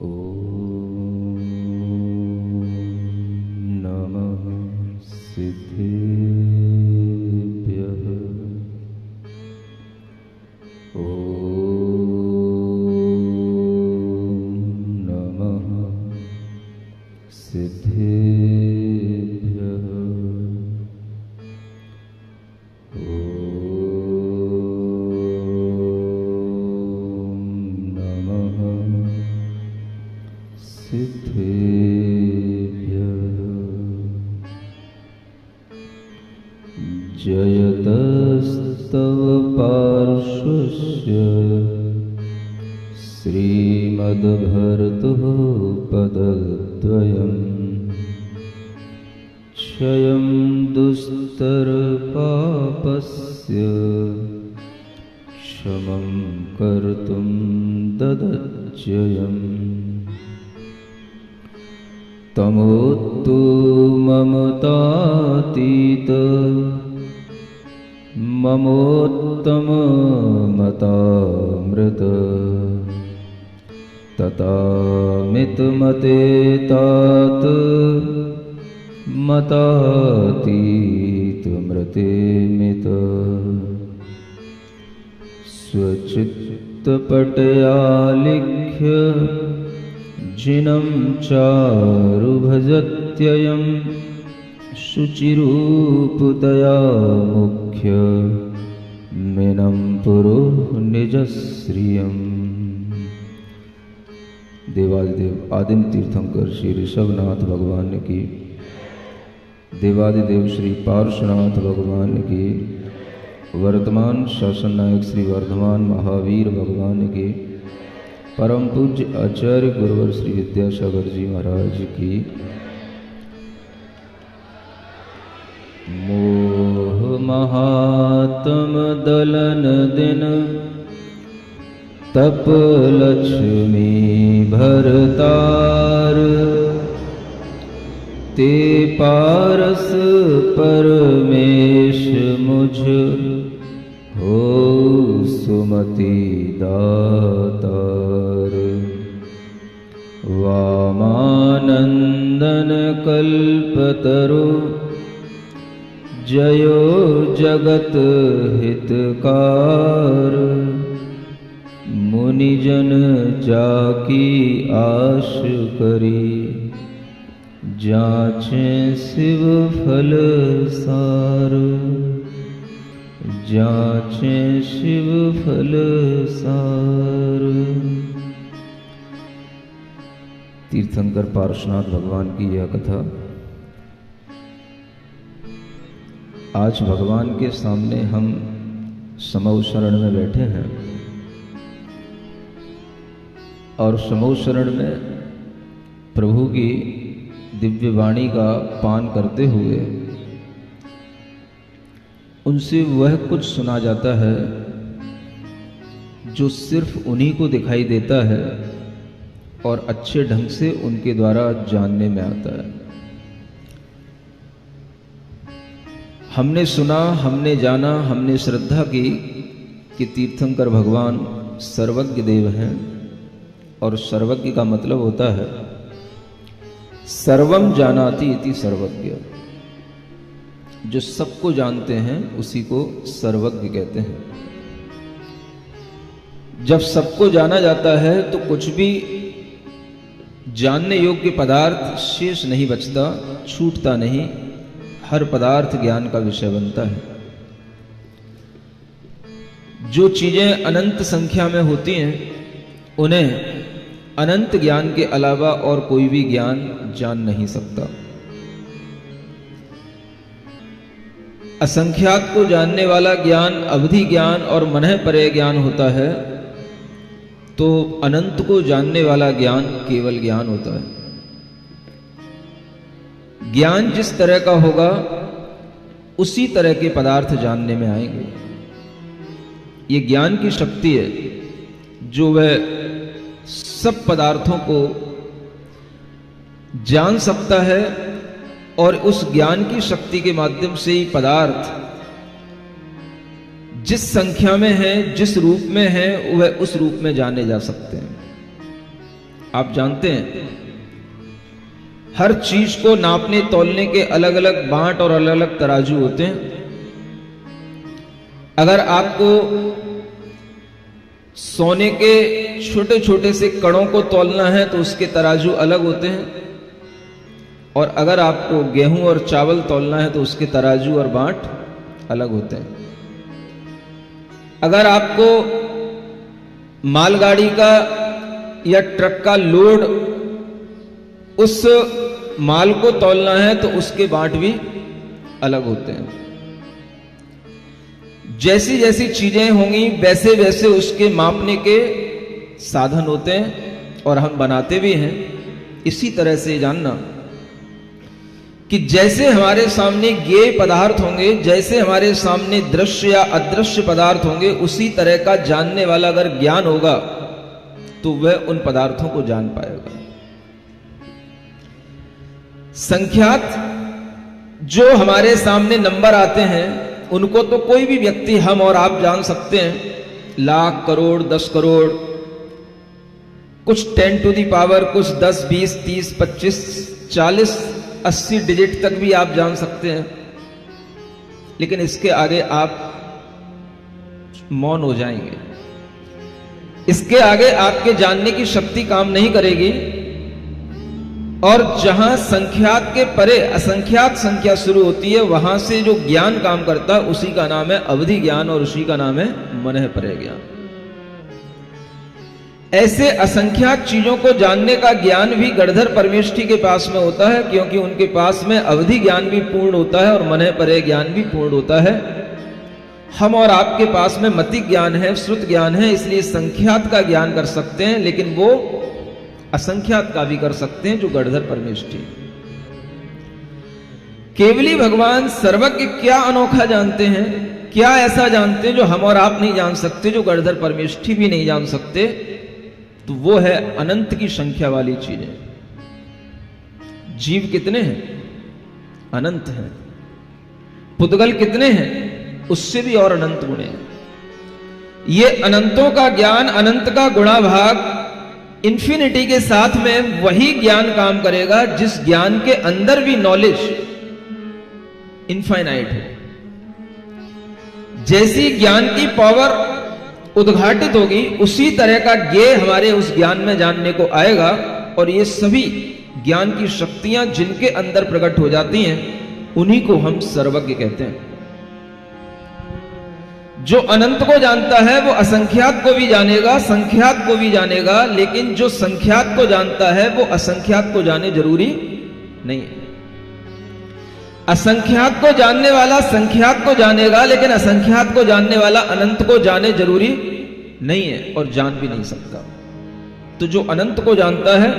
ॐ नमः सिद्धेभ्यः। ॐ नमः सिद्धेभ्यः। जयतस्तव पार्श्वस्य श्रीमद्भर्तुः पदद्वयम् क्षयं दुस्तरपापस्य क्षमं कर्तुं ददच्ययम् तमोतु ममतातीत ममोत्तममतामृत ततामितमते तात मतातीतमृतेमित स्वचित्तपटयालिख्य जिनं चारुभजत्ययं शुचिरूपतया मुख्य मिनं पुरो निजश्रियम्। देवादिदेव आदिम तीर्थंकर श्री ऋषभनाथ भगवान की, देवादिदेव श्री पार्श्वनाथ भगवान की, वर्तमान शासन नायक श्री वर्धमान महावीर भगवान की, परम पूज्य आचार्य गुरुवर श्री विद्यासागर जी महाराज की। मोह महात्म दलन दिन तप लक्ष्मी भरतार ते पारस परमेश मुझ हो सुमति दातार। वामानंदन कल्पतरु जयो जगत हितकार मुनिजन जाकी आश करी जाचे शिव फल सार जाचे शिव फल सार। तीर्थंकर पार्श्वनाथ भगवान की यह कथा आज भगवान के सामने हम समौ शरण में बैठे हैं और समौ शरण में प्रभु की दिव्य वाणी का पान करते हुए उनसे वह कुछ सुना जाता है जो सिर्फ उन्हीं को दिखाई देता है और अच्छे ढंग से उनके द्वारा जानने में आता है। हमने सुना, हमने जाना, हमने श्रद्धा की कि तीर्थंकर भगवान सर्वज्ञ देव हैं और सर्वज्ञ का मतलब होता है सर्वम जानाति इति सर्वज्ञ। जो सबको जानते हैं उसी को सर्वज्ञ कहते हैं। जब सबको जाना जाता है तो कुछ भी जानने योग्य पदार्थ शेष नहीं बचता, छूटता नहीं, हर पदार्थ ज्ञान का विषय बनता है। जो चीजें अनंत संख्या में होती हैं उन्हें अनंत ज्ञान के अलावा और कोई भी ज्ञान जान नहीं सकता। असंख्यात को जानने वाला ज्ञान अवधि ज्ञान और मनः परे ज्ञान होता है, तो अनंत को जानने वाला ज्ञान केवल ज्ञान होता है। ज्ञान जिस तरह का होगा उसी तरह के पदार्थ जानने में आएंगे। ये ज्ञान की शक्ति है जो वह सब पदार्थों को जान सकता है और उस ज्ञान की शक्ति के माध्यम से ही पदार्थ जिस संख्या में है, जिस रूप में है, वह उस रूप में जाने जा सकते हैं। आप जानते हैं हर चीज को नापने तौलने के अलग अलग बांट और अलग अलग तराजू होते हैं। अगर आपको सोने के छोटे छोटे से कणों को तौलना है तो उसके तराजू अलग होते हैं, और अगर आपको गेहूं और चावल तौलना है तो उसके तराजू और बांट अलग होते हैं। अगर आपको मालगाड़ी का या ट्रक का लोड उस माल को तौलना है तो उसके बांट भी अलग होते हैं। जैसी जैसी चीजें होंगी वैसे वैसे उसके मापने के साधन होते हैं और हम बनाते भी हैं। इसी तरह से जानना कि जैसे हमारे सामने ज्ञेय पदार्थ होंगे, जैसे हमारे सामने दृश्य या अदृश्य पदार्थ होंगे, उसी तरह का जानने वाला अगर ज्ञान होगा तो वह उन पदार्थों को जान पाएगा। संख्यात जो हमारे सामने नंबर आते हैं उनको तो कोई भी व्यक्ति, हम और आप जान सकते हैं। लाख, करोड़, 10 करोड़, कुछ 10 टू दी पावर, कुछ 10, 20, 30, 25, 40, 80 डिजिट तक भी आप जान सकते हैं। लेकिन इसके आगे आप मौन हो जाएंगे। इसके आगे आपके जानने की शक्ति काम नहीं करेगी। और जहां संख्यात के परे असंख्यात संख्या शुरू होती है, वहां से जो ज्ञान काम करता है उसी का नाम है अवधि ज्ञान, और उसी का नाम है मनः परे ज्ञान। ऐसे असंख्यात चीजों को जानने का ज्ञान भी गणधर परमेष्ठी के पास में होता है, क्योंकि उनके पास में अवधि ज्ञान भी पूर्ण होता है और मनः परे ज्ञान भी पूर्ण होता है। हम और आपके पास में मति ज्ञान है, श्रुत ज्ञान है, इसलिए संख्यात का ज्ञान कर सकते हैं, लेकिन वो असंख्यात का भी कर सकते हैं जो गणधर परमेष्ठी। केवली भगवान सर्वज्ञ क्या अनोखा जानते हैं, क्या ऐसा जानते हैं जो हम और आप नहीं जान सकते, जो गणधर परमेष्ठी भी नहीं जान सकते, तो वो है अनंत की संख्या वाली चीजें। जीव कितने हैं? अनंत हैं। पुद्गल कितने हैं? उससे भी और अनंत गुणे हैं। ये अनंतों का ज्ञान, अनंत का गुणा भाग, इंफिनिटी के साथ में वही ज्ञान काम करेगा जिस ज्ञान के अंदर भी नॉलेज इनफाइनाइट है। जैसी ज्ञान की पावर उद्घाटित होगी उसी तरह का ज्ञेय हमारे उस ज्ञान में जानने को आएगा। और ये सभी ज्ञान की शक्तियां जिनके अंदर प्रकट हो जाती हैं उन्हीं को हम सर्वज्ञ कहते हैं। जो अनंत को जानता है वो असंख्यात को भी जानेगा, संख्यात को भी जानेगा, लेकिन जो संख्यात को जानता है वो असंख्यात को जाने जरूरी नहीं है। असंख्यात को जानने वाला संख्यात को जानेगा, लेकिन असंख्यात को जानने वाला अनंत को जाने जरूरी नहीं है और जान भी नहीं सकता। तो जो अनंत को जानता है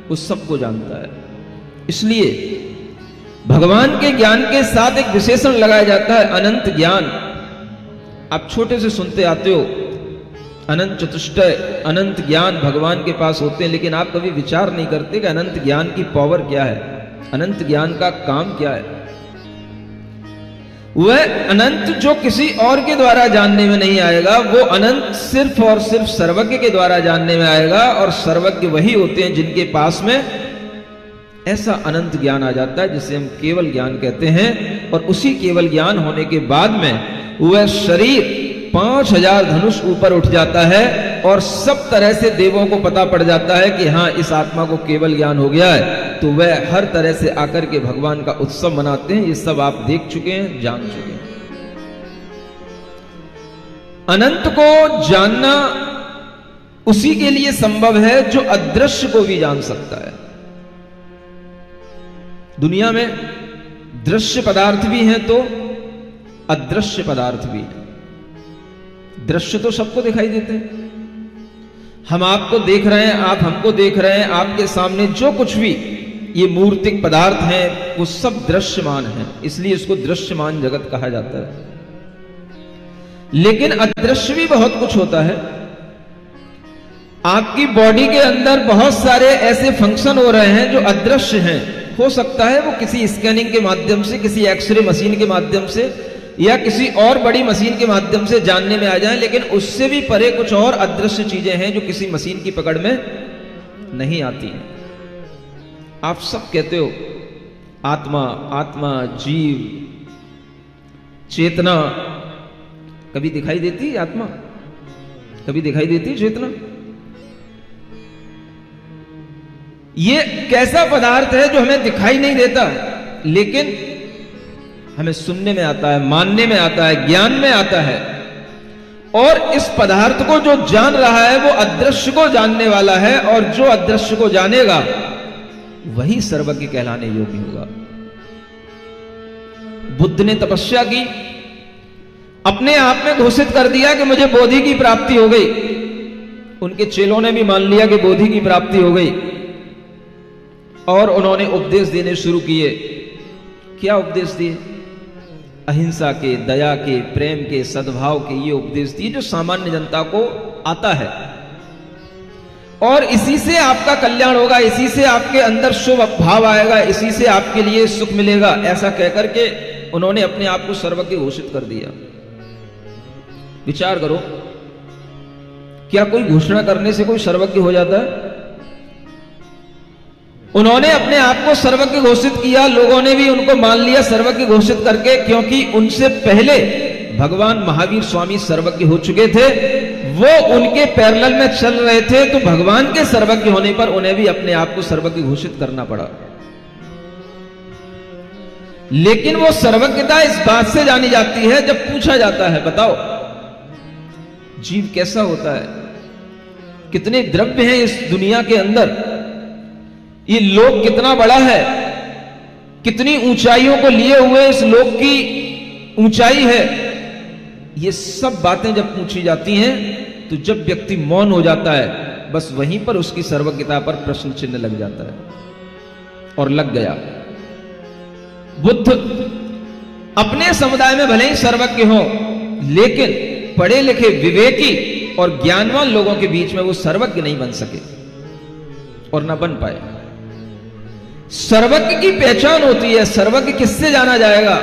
वो सबको जानता है। इसलिए भगवान के ज्ञान के साथ एक विशेषण लगाया जाता है, अनंत ज्ञान। आप छोटे से सुनते आते हो अनंत चतुष्टय, अनंत ज्ञान भगवान के पास होते हैं, लेकिन आप कभी विचार नहीं करते कि अनंत ज्ञान की पावर क्या है, अनंत ज्ञान का काम क्या है। वह अनंत जो किसी और के द्वारा जानने में नहीं आएगा, वो अनंत सिर्फ और सिर्फ सर्वज्ञ के द्वारा जानने में आएगा। और सर्वज्ञ वही होते हैं जिनके पास में ऐसा अनंत ज्ञान आ जाता है जिसे हम केवल ज्ञान कहते हैं। और उसी केवल ज्ञान होने के बाद में वह शरीर 5000 धनुष ऊपर उठ जाता है और सब तरह से देवों को पता पड़ जाता है कि हाँ, इस आत्मा को केवल ज्ञान हो गया है। तो वह हर तरह से आकर के भगवान का उत्सव मनाते हैं। ये सब आप देख चुके हैं, जान चुके हैं। अनंत को जानना उसी के लिए संभव है जो अदृश्य को भी जान सकता है। दुनिया में दृश्य पदार्थ भी हैं तो अदृश्य पदार्थ भी है। दृश्य तो सबको दिखाई देते हैं, हम आपको देख रहे हैं, आप हमको देख रहे हैं। आपके सामने जो कुछ भी ये मूर्तिक पदार्थ हैं वो सब दृश्यमान हैं, इसलिए इसको दृश्यमान जगत कहा जाता है। लेकिन अदृश्य भी बहुत कुछ होता है। आपकी बॉडी के अंदर बहुत सारे ऐसे फंक्शन हो रहे हैं जो अदृश्य हैं। हो सकता है वो किसी स्कैनिंग के माध्यम से, किसी एक्सरे मशीन के माध्यम से या किसी और बड़ी मशीन के माध्यम से जानने में आ जाए, लेकिन उससे भी परे कुछ और अदृश्य चीजें हैं जो किसी मशीन की पकड़ में नहीं आती हैं। आप सब कहते हो आत्मा, आत्मा, जीव, चेतना। कभी दिखाई देती है आत्मा? कभी दिखाई देती है चेतना? ये कैसा पदार्थ है जो हमें दिखाई नहीं देता, लेकिन हमें सुनने में आता है, मानने में आता है, ज्ञान में आता है। और इस पदार्थ को जो जान रहा है वो अदृश्य को जानने वाला है, और जो अदृश्य को जानेगा वही सर्वज्ञ कहलाने योग्य होगा। बुद्ध ने तपस्या की, अपने आप में घोषित कर दिया कि मुझे बोधि की प्राप्ति हो गई। उनके चेलों ने भी मान लिया कि बोधि की प्राप्ति हो गई, और उन्होंने उपदेश देने शुरू किए। क्या उपदेश दिए? अहिंसा के, दया के, प्रेम के, सद्भाव के ये उपदेश दिए जो सामान्य जनता को आता है। और इसी से आपका कल्याण होगा, इसी से आपके अंदर शुभ भाव आएगा, इसी से आपके लिए सुख मिलेगा, ऐसा कहकर के उन्होंने अपने आप को सर्वज्ञ घोषित कर दिया। विचार करो, क्या कोई घोषणा करने से कोई सर्वज्ञ हो जाता है? उन्होंने अपने आप को सर्वज्ञ घोषित किया, लोगों ने भी उनको मान लिया सर्वज्ञ घोषित करके, क्योंकि उनसे पहले भगवान महावीर स्वामी सर्वज्ञ हो चुके थे। वो उनके पैरेलल में चल रहे थे, तो भगवान के सर्वज्ञ होने पर उन्हें भी अपने आप को सर्वज्ञ घोषित करना पड़ा। लेकिन वो सर्वज्ञता इस बात से जानी जाती है जब पूछा जाता है, बताओ जीव कैसा होता है, कितने द्रव्य हैं इस दुनिया के अंदर, ये लोक कितना बड़ा है, कितनी ऊंचाइयों को लिए हुए इस लोक की ऊंचाई है। ये सब बातें जब पूछी जाती हैं तो जब व्यक्ति मौन हो जाता है, बस वहीं पर उसकी सर्वज्ञता पर प्रश्न चिन्ह लग जाता है, और लग गया। बुद्ध अपने समुदाय में भले ही सर्वज्ञ हो, लेकिन पढ़े लिखे, विवेकी और ज्ञानवान लोगों के बीच में वो सर्वज्ञ नहीं बन सके और ना बन पाए। सर्वज्ञ की पहचान होती है। सर्वज्ञ किससे जाना जाएगा?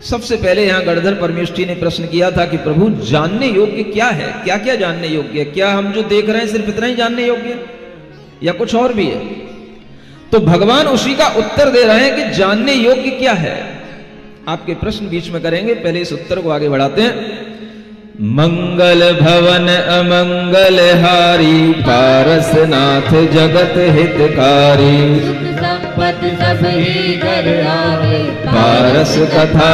सबसे पहले यहां गणधर परमेष्ठी ने प्रश्न किया था कि प्रभु जानने योग्य क्या है, क्या क्या जानने योग्य है? क्या हम जो देख रहे हैं सिर्फ इतना ही जानने योग्य है या कुछ और भी है? तो भगवान उसी का उत्तर दे रहे हैं कि जानने योग्य क्या है। आपके प्रश्न बीच में करेंगे, पहले इस उत्तर को आगे बढ़ाते हैं। मंगल भवन अमंगल हारी, पारसनाथ जगत हितकारी, संपत्ति सब ही घर आवे, पारस कथा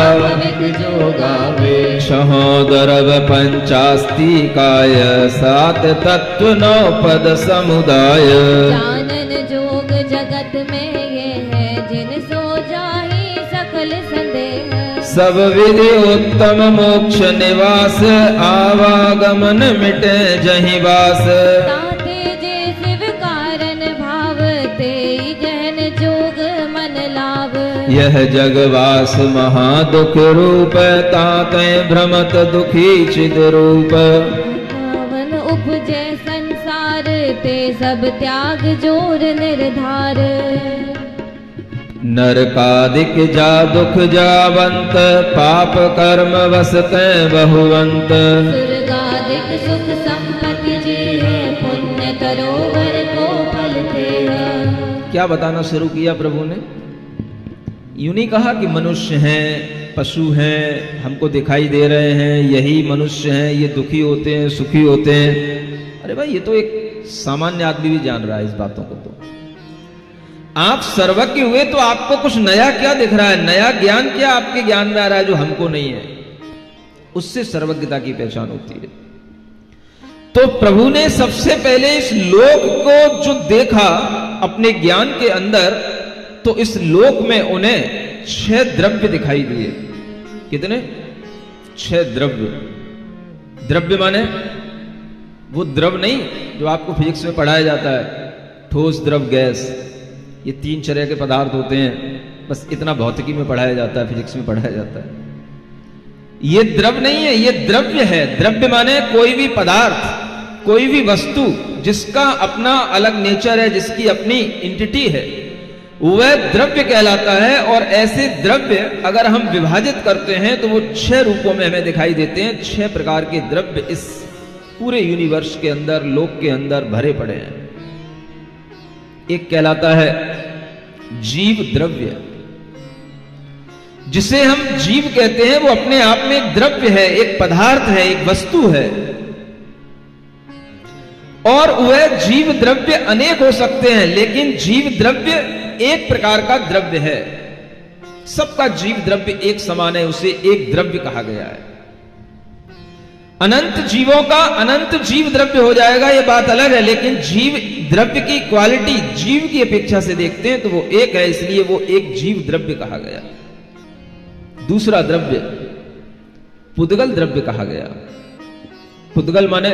जो गावे। सहोदरव पंचास्ति काय, सात तत्व नौ पद समुदाय। जानन जोग जगत में ये है, जिन सो जाहि सकल संदेह। सब विधि उत्तम मोक्ष निवास, आवागमन मिटे जहि वास। ताते जे शिव कारण भाव, ते गहन जोग मन लाभ। यह जगवास महादुख रूप, ताते भ्रमत दुखी चिद रूप। पावन उपजे संसार, ते सब त्याग जोर निर्धार। नरकादिक जा दुख जावंत, पाप कर्म वसते बहुवंत। स्वर्गादिक सुख संपत्ति जी है, पुण्य करोवर को फलते हैं। क्या बताना शुरू किया प्रभु ने? यूं नहीं कहा कि मनुष्य हैं, पशु हैं, हमको दिखाई दे रहे हैं, यही मनुष्य हैं, ये दुखी होते हैं, सुखी होते हैं। अरे भाई, ये तो एक सामान्य आदमी भी जान रहा है इस बातों को। तो आप सर्वज्ञ हुए तो आपको कुछ नया क्या दिख रहा है? नया ज्ञान क्या आपके ज्ञान में आ रहा है जो हमको नहीं है? उससे सर्वज्ञता की पहचान होती है। तो प्रभु ने सबसे पहले इस लोक को जो देखा अपने ज्ञान के अंदर, तो इस लोक में उन्हें 6 द्रव्य दिखाई दिए। कितने? 6 द्रव्य। द्रव्य माने वो द्रव नहीं जो आपको फिजिक्स में पढ़ाया जाता है, ठोस, द्रव, गैस, ये 3 तरह के पदार्थ होते हैं। बस इतना भौतिकी में पढ़ाया जाता है, फिजिक्स में पढ़ाया जाता है। ये द्रव नहीं है, ये द्रव्य है। द्रव्य माने कोई भी पदार्थ, कोई भी वस्तु जिसका अपना अलग नेचर है, जिसकी अपनी एंटिटी है, वह द्रव्य कहलाता है। और ऐसे द्रव्य अगर हम विभाजित करते हैं तो वो 6 रूपों में हमें दिखाई देते हैं। 6 प्रकार के द्रव्य इस पूरे यूनिवर्स के अंदर, लोक के अंदर भरे पड़े हैं। एक कहलाता है जीव द्रव्य। जिसे हम जीव कहते हैं वो अपने आप में एक द्रव्य है, एक पदार्थ है, एक वस्तु है। और वह जीव द्रव्य अनेक हो सकते हैं, लेकिन जीव द्रव्य एक प्रकार का द्रव्य है। सबका जीव द्रव्य एक समान है, उसे एक द्रव्य कहा गया है। अनंत जीवों का अनंत जीव द्रव्य हो जाएगा, यह बात अलग है, लेकिन जीव द्रव्य की क्वालिटी जीव की अपेक्षा से देखते हैं तो वो एक है, इसलिए वो एक जीव द्रव्य कहा गया। दूसरा द्रव्य पुद्गल द्रव्य कहा गया। पुद्गल माने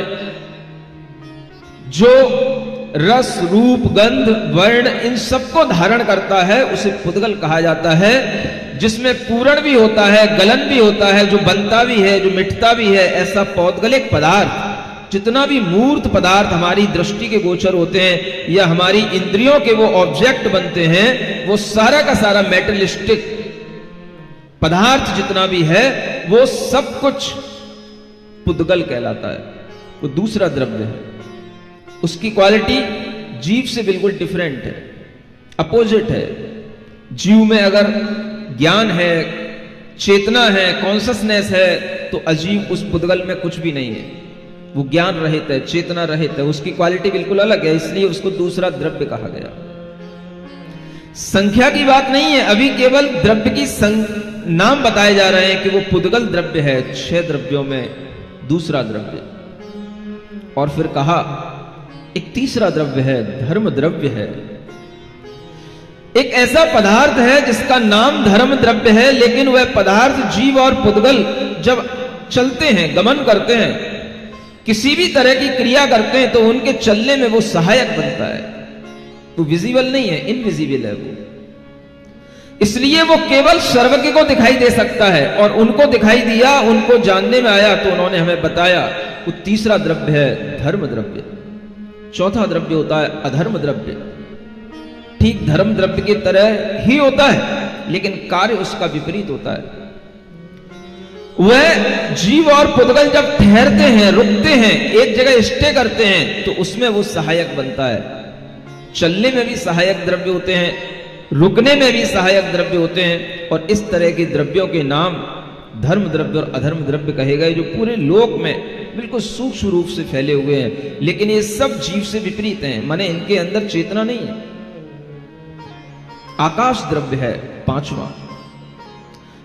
जो रस, रूप, गंध, वर्ण इन सबको धारण करता है उसे पुद्गल कहा जाता है। जिसमें पूरण भी होता है, गलन भी होता है, जो बनता भी है, जो मिटता भी है, ऐसा पौद्गलिक पदार्थ, जितना भी मूर्त पदार्थ हमारी दृष्टि के गोचर होते हैं या हमारी इंद्रियों के वो ऑब्जेक्ट बनते हैं, वो सारा का सारा मेटलिस्टिक पदार्थ जितना भी है वो सब कुछ पुद्गल कहलाता है। वो दूसरा द्रव्य है। उसकी क्वालिटी जीव से बिल्कुल डिफरेंट है, अपोजिट है। जीव में अगर ज्ञान है, चेतना है, कॉन्शसनेस है, तो अजीव उस पुद्गल में कुछ भी नहीं है। वो ज्ञान रहित है, चेतना रहित है, उसकी क्वालिटी बिल्कुल अलग है, इसलिए उसको दूसरा द्रव्य कहा गया। संख्या की बात नहीं है, अभी केवल द्रव्य की नाम बताए जा रहे हैं कि वो पुद्गल द्रव्य है, 6 द्रव्यों में दूसरा द्रव्य। और फिर कहा एक तीसरा द्रव्य है, धर्म द्रव्य है। एक ऐसा पदार्थ है जिसका नाम धर्म द्रव्य है, लेकिन वह पदार्थ जीव और पुद्गल जब चलते हैं, गमन करते हैं, किसी भी तरह की क्रिया करते हैं, तो उनके चलने में वो सहायक बनता है। वो विजिबल नहीं है, इनविजिबल है वो। इसलिए वो केवल सर्वज्ञ को दिखाई दे सकता है, और उनको दिखाई दिया, उनको जानने में आया तो उन्होंने हमें बताया। वो तीसरा द्रव्य है धर्म द्रव्य। चौथा द्रव्य होता है अधर्म द्रव्य। ठीक धर्म द्रव्य की तरह ही होता है, लेकिन कार्य उसका विपरीत होता है। वह जीव और पुद्गल जब ठहरते हैं, रुकते हैं, एक जगह स्टे करते हैं, तो उसमें वो सहायक बनता है। चलने में भी सहायक द्रव्य होते हैं, रुकने में भी सहायक द्रव्य होते हैं, और इस तरह के द्रव्यों के नाम धर्म द्रव्य और अधर्म द्रव्य कहे गए, जो पूरे लोक में बिल्कुल सूक्ष्म रूप से फैले हुए हैं। लेकिन ये सब जीव से विपरीत हैं, माने इनके अंदर चेतना नहीं है। आकाश द्रव्य है पांचवा।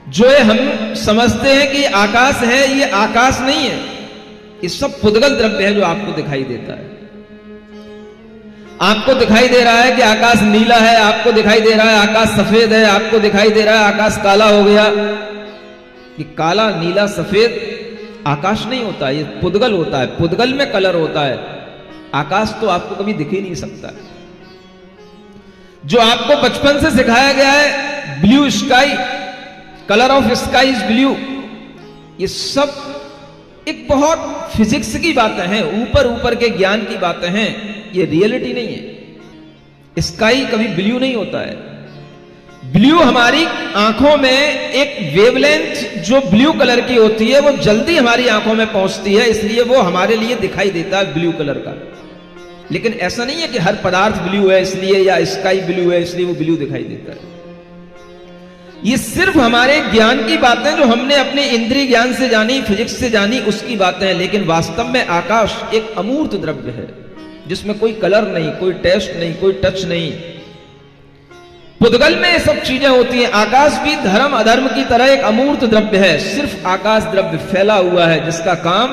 जो हम समझते हैं कि आकाश है, ये आकाश नहीं है, ये सब पुद्गल द्रव्य है जो आपको दिखाई देता है। आपको दिखाई दे रहा है कि आकाश नीला है, आपको दिखाई दे रहा है आकाश सफेद है, आपको दिखाई दे रहा है आकाश काला हो गया। कि काला, नीला, सफेद आकाश नहीं होता, ये पुद्गल होता है। पुद्गल में कलर होता है, आकाश तो आपको कभी दिख ही नहीं सकता। जो आपको बचपन से सिखाया गया है blue sky, colour of sky is blue, ये सब एक बहुत फिजिक्स की बातें हैं, ऊपर ऊपर के ज्ञान की बातें हैं, ये रियलिटी नहीं है। स्काई कभी ब्लू नहीं होता है। ब्लू हमारी आंखों में एक वेवलेंथ जो ब्लू कलर की होती है, वो जल्दी हमारी आंखों में पहुंचती है, इसलिए वो हमारे लिए दिखाई देता है ब्लू कलर का। लेकिन ऐसा नहीं है कि हर पदार्थ ब्लू है इसलिए, या स्काई ब्लू है इसलिए वो ब्लू दिखाई देता है। ये सिर्फ हमारे ज्ञान की बातें जो हमने अपने इंद्रिय ज्ञान से जानी, फिजिक्स से जानी, उसकी बातें हैं। लेकिन वास्तव में आकाश एक अमूर्त द्रव्य है, जिसमें कोई कलर नहीं, कोई टेस्ट नहीं, कोई टच नहीं। पुद्गल में ये सब चीजें होती हैं। आकाश भी धर्म अधर्म की तरह एक अमूर्त द्रव्य है। सिर्फ आकाश द्रव्य फैला हुआ है, जिसका काम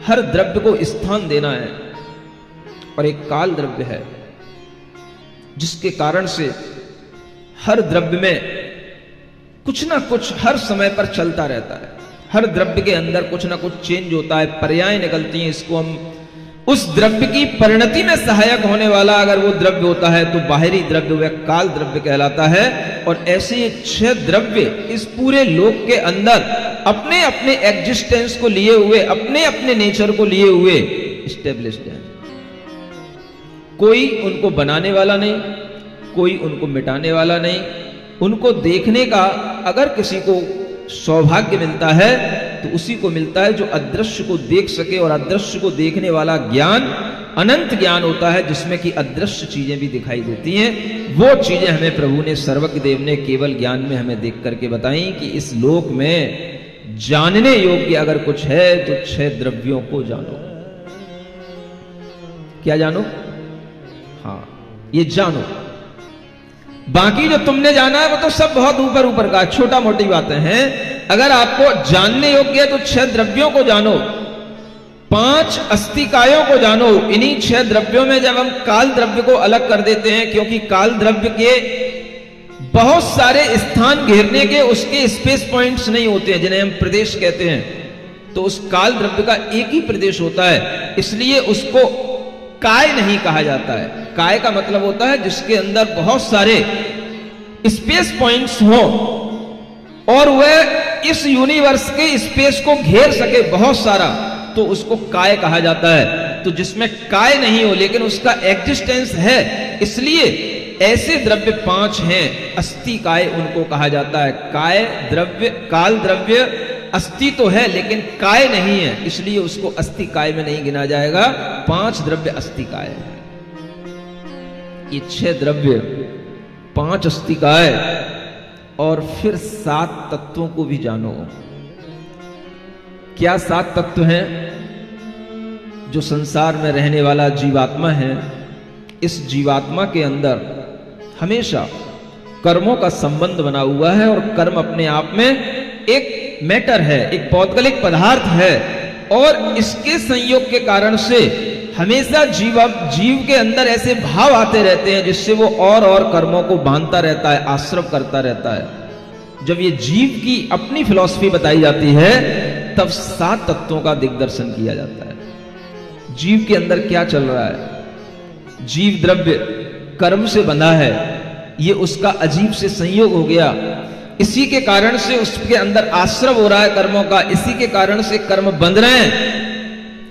हर द्रव्य को स्थान देना है। और एक काल द्रव्य है, जिसके कारण से हर द्रव्य में कुछ ना कुछ हर समय पर चलता रहता है। हर द्रव्य के अंदर कुछ ना कुछ चेंज होता है, पर्याय निकलती हैं। इसको हम उस द्रव्य की परिणति में सहायक होने वाला अगर वो द्रव्य होता है तो बाहरी द्रव्य वह काल द्रव्य कहलाता है। और ऐसे ये 6 द्रव्य इस पूरे लोक के अंदर अपने अपने एग्जिस्टेंस को लिए हुए, अपने अपने नेचर को लिए हुए स्टेब्लिश्ड है। कोई उनको बनाने वाला नहीं, कोई उनको मिटाने वाला नहीं। उनको देखने का अगर किसी को सौभाग्य मिलता है तो उसी को मिलता है जो अदृश्य को देख सके, और अदृश्य को देखने वाला ज्ञान अनंत ज्ञान होता है, जिसमें कि अदृश्य चीजें भी दिखाई देती हैं। वो चीजें हमें प्रभु ने, सर्वज्ञ देव ने केवल ज्ञान में हमें देख करके बताई कि इस लोक में जानने योग्य अगर कुछ है तो 6 द्रव्यों को जानो। क्या जानो? हाँ, ये जानो। बाकी जो तुमने जाना है वो तो सब बहुत ऊपर ऊपर का, छोटा मोटी बातें हैं। अगर आपको जानने योग्य है तो 6 द्रव्यों को जानो, 5 अस्तिकायों को जानो। इन्हीं 6 द्रव्यों में जब हम काल द्रव्य को अलग कर देते हैं, क्योंकि काल द्रव्य के बहुत सारे स्थान घेरने के उसके स्पेस पॉइंट्स नहीं होते हैं, जिन्हें हम प्रदेश कहते हैं, तो उस काल द्रव्य का एक ही प्रदेश होता है, इसलिए उसको काय नहीं कहा जाता है। काय का मतलब होता है जिसके अंदर बहुत सारे स्पेस पॉइंट्स हो और वह इस यूनिवर्स के स्पेस को घेर सके बहुत सारा, तो उसको काय कहा जाता है। तो जिसमें काय नहीं हो लेकिन उसका एग्जिस्टेंस है, इसलिए ऐसे द्रव्य 5 हैं, अस्थि काय उनको कहा जाता है। काय द्रव्य, काल द्रव्य अस्थि तो है लेकिन काय नहीं है, इसलिए उसको अस्थि काय में नहीं गिना जाएगा। 5 द्रव्य अस्थि काय है। ये 6 द्रव्य, 5 अस्थि काय, और फिर 7 तत्वों को भी जानो। क्या 7 तत्व हैं? जो संसार में रहने वाला जीवात्मा है, इस जीवात्मा के अंदर हमेशा कर्मों का संबंध बना हुआ है, और कर्म अपने आप में एक मैटर है, एक पौद्गलिक पदार्थ है, और इसके संयोग के कारण से हमेशा जीव के अंदर ऐसे भाव आते रहते हैं जिससे वो और कर्मों को बांधता रहता है, आश्रव करता रहता है। जब ये जीव की अपनी फिलॉसफी बताई जाती है तब 7 तत्वों का दिग्दर्शन किया जाता है। जीव के अंदर क्या चल रहा है? जीव द्रव्य कर्म से बंधा है, ये उसका अजीब से संयोग हो गया, इसी के कारण से उसके अंदर आश्रव हो रहा है कर्मों का, इसी के कारण से कर्म बंध रहे हैं।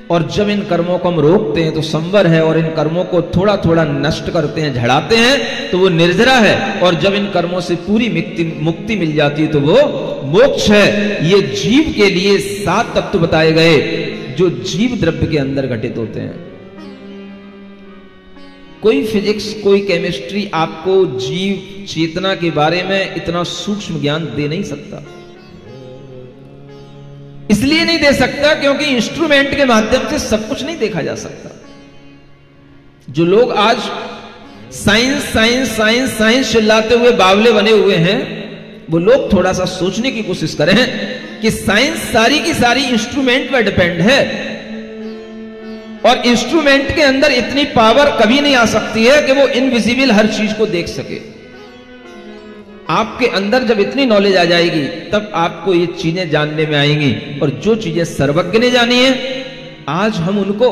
और जब इन कर्मों को हम रोकते हैं तो संवर है, और इन कर्मों को थोड़ा थोड़ा नष्ट करते हैं, झड़ाते हैं, तो वो निर्जरा है। और जब इन कर्मों से पूरी मुक्ति मिल जाती है तो वो मोक्ष है। ये जीव के लिए 7 तत्व बताए गए जो जीव द्रव्य के अंदर घटित होते हैं। कोई फिजिक्स, कोई केमिस्ट्री आपको जीव चेतना के बारे में इतना सूक्ष्म ज्ञान दे नहीं सकता। इसलिए नहीं दे सकता क्योंकि इंस्ट्रूमेंट के माध्यम से सब कुछ नहीं देखा जा सकता। जो लोग आज साइंस साइंस साइंस साइंस चिल्लाते हुए बावले बने हुए हैं, वो लोग थोड़ा सा सोचने की कोशिश करें कि साइंस सारी की सारी इंस्ट्रूमेंट पर डिपेंड है, और इंस्ट्रूमेंट के अंदर इतनी पावर कभी नहीं आ सकती है कि वो इनविजिबल हर चीज को देख सके। आपके अंदर जब इतनी नॉलेज आ जाएगी तब आपको ये चीजें जानने में आएंगी। और जो चीजें सर्वज्ञ ने जानी है, आज हम उनको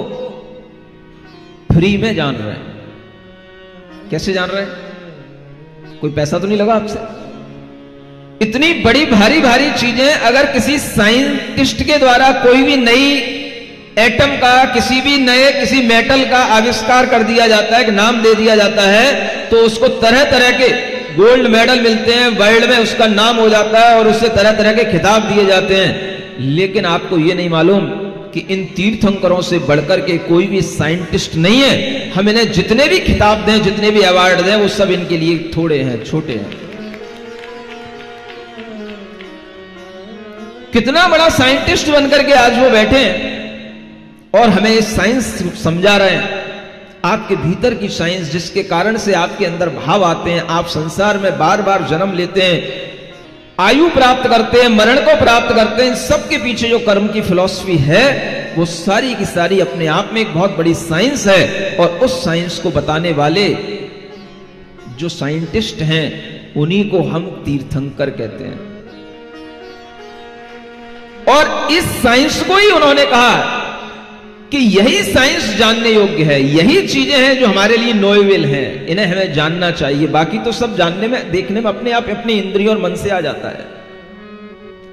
फ्री में जान रहे हैं। कैसे जान रहे हैं? कोई पैसा तो नहीं लगा आपसे? इतनी बड़ी भारी भारी चीजें अगर किसी साइंटिस्ट के द्वारा कोई भी नई एटम का, किसी मेटल का आविष्कार कर दिया जाता है, नाम दे दिया जाता है, तो उसको तरह तरह के गोल्ड मेडल मिलते हैं, वर्ल्ड में उसका नाम हो जाता है और उससे तरह तरह के खिताब दिए जाते हैं। लेकिन आपको यह नहीं मालूम कि इन तीर्थंकरों से बढ़कर के कोई भी साइंटिस्ट नहीं है। हम इन्हें जितने भी खिताब दें, जितने भी अवार्ड दें, वो सब इनके लिए थोड़े हैं, छोटे हैं। कितना बड़ा साइंटिस्ट बनकर के आज वो बैठे हैं और हमें साइंस समझा रहे हैं। आपके भीतर की साइंस, जिसके कारण से आपके अंदर भाव आते हैं, आप संसार में बार बार जन्म लेते हैं, आयु प्राप्त करते हैं, मरण को प्राप्त करते हैं, सबके पीछे जो कर्म की फिलॉसफी है वो सारी की सारी अपने आप में एक बहुत बड़ी साइंस है। और उस साइंस को बताने वाले जो साइंटिस्ट हैं उन्हीं को हम तीर्थंकर कहते हैं। और इस साइंस को ही उन्होंने कहा कि यही साइंस जानने योग्य है, यही चीजें हैं जो हमारे लिए नोवेल हैं, इन्हें हमें जानना चाहिए। बाकी तो सब जानने में, देखने में अपने आप अपनी इंद्रियों और मन से आ जाता है।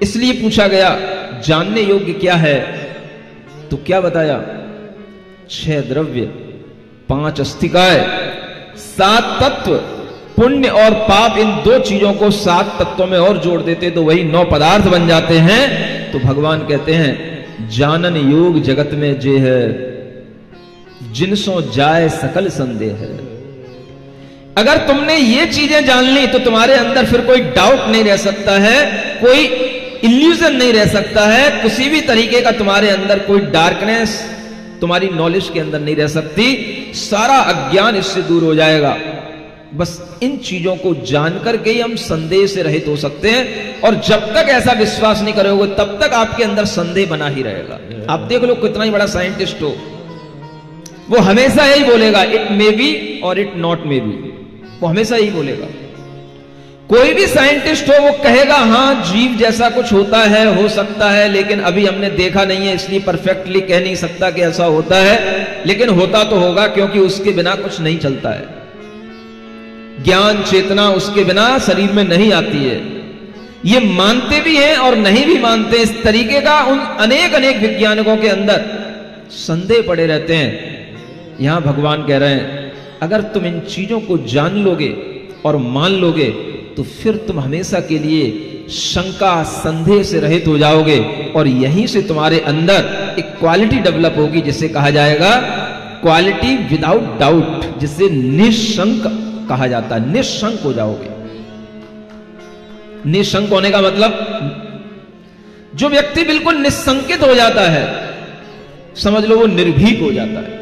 इसलिए पूछा गया जानने योग्य क्या है, तो क्या बताया? 6 द्रव्य, 5 अस्तिकाय, 7 तत्व। पुण्य और पाप, इन 2 चीजों को 7 तत्वों में और जोड़ देते तो वही 9 पदार्थ बन जाते हैं। तो भगवान कहते हैं जानन योग जगत में जे है, जिनसो जाए सकल संदेह है। अगर तुमने ये चीजें जान ली तो तुम्हारे अंदर फिर कोई डाउट नहीं रह सकता है, कोई इल्यूजन नहीं रह सकता है, किसी भी तरीके का तुम्हारे अंदर कोई डार्कनेस तुम्हारी नॉलेज के अंदर नहीं रह सकती। सारा अज्ञान इससे दूर हो जाएगा। बस इन चीजों को जानकर के ही हम संदेह से रहित हो सकते हैं। और जब तक ऐसा विश्वास नहीं करोगे तब तक आपके अंदर संदेह बना ही रहेगा। आप देख लो कितना ही बड़ा साइंटिस्ट हो, वो हमेशा यही बोलेगा इट मे बी और इट नॉट मे बी, वो हमेशा यही बोलेगा। कोई भी साइंटिस्ट हो वो कहेगा हाँ जीव जैसा कुछ होता है, हो सकता है, लेकिन अभी हमने देखा नहीं है इसलिए परफेक्टली कह नहीं सकता कि ऐसा होता है, लेकिन होता तो होगा क्योंकि उसके बिना कुछ नहीं चलता है। ज्ञान चेतना उसके बिना शरीर में नहीं आती है। ये मानते भी हैं और नहीं भी मानते। इस तरीके का उन अनेक अनेक वैज्ञानिकों के अंदर संदेह पड़े रहते हैं। यहां भगवान कह रहे हैं अगर तुम इन चीजों को जान लोगे और मान लोगे तो फिर तुम हमेशा के लिए शंका संदेह से रहित हो जाओगे और यहीं से तुम्हारे अंदर एक क्वालिटी डेवलप होगी जिसे कहा जाएगा क्वालिटी विदाउट डाउट, जिसे निशंक कहा जाता है। निशंक हो जाओगे। निशंक होने का मतलब जो व्यक्ति बिल्कुल निशंकित हो जाता है, समझ लो वो निर्भीक हो जाता है।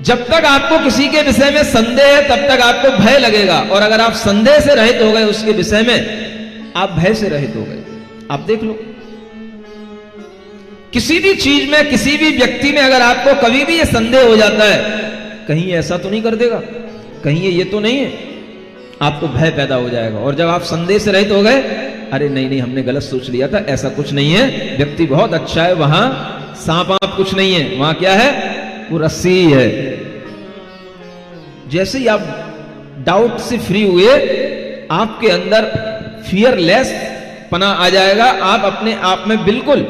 जब तक आपको किसी के विषय में संदेह है तब तक आपको भय लगेगा, और अगर आप संदेह से रहित हो गए उसके विषय में, आप भय से रहित हो गए। आप देख लो किसी भी चीज में, किसी भी व्यक्ति में अगर आपको कभी भी ये संदेह हो जाता है कहीं ऐसा तो नहीं कर देगा, कहीं ये तो नहीं है, आपको भय पैदा हो जाएगा। और जब आप संदेह से रहित हो गए, अरे नहीं नहीं हमने गलत सोच लिया था, ऐसा कुछ नहीं है, व्यक्ति बहुत अच्छा है, वहां सांप आप कुछ नहीं है, वहां क्या है, वो रस्सी है। जैसे ही आप डाउट से फ्री हुए आपके अंदर फियरलेस पना आ जाएगा। आप अपने आप में बिल्कुल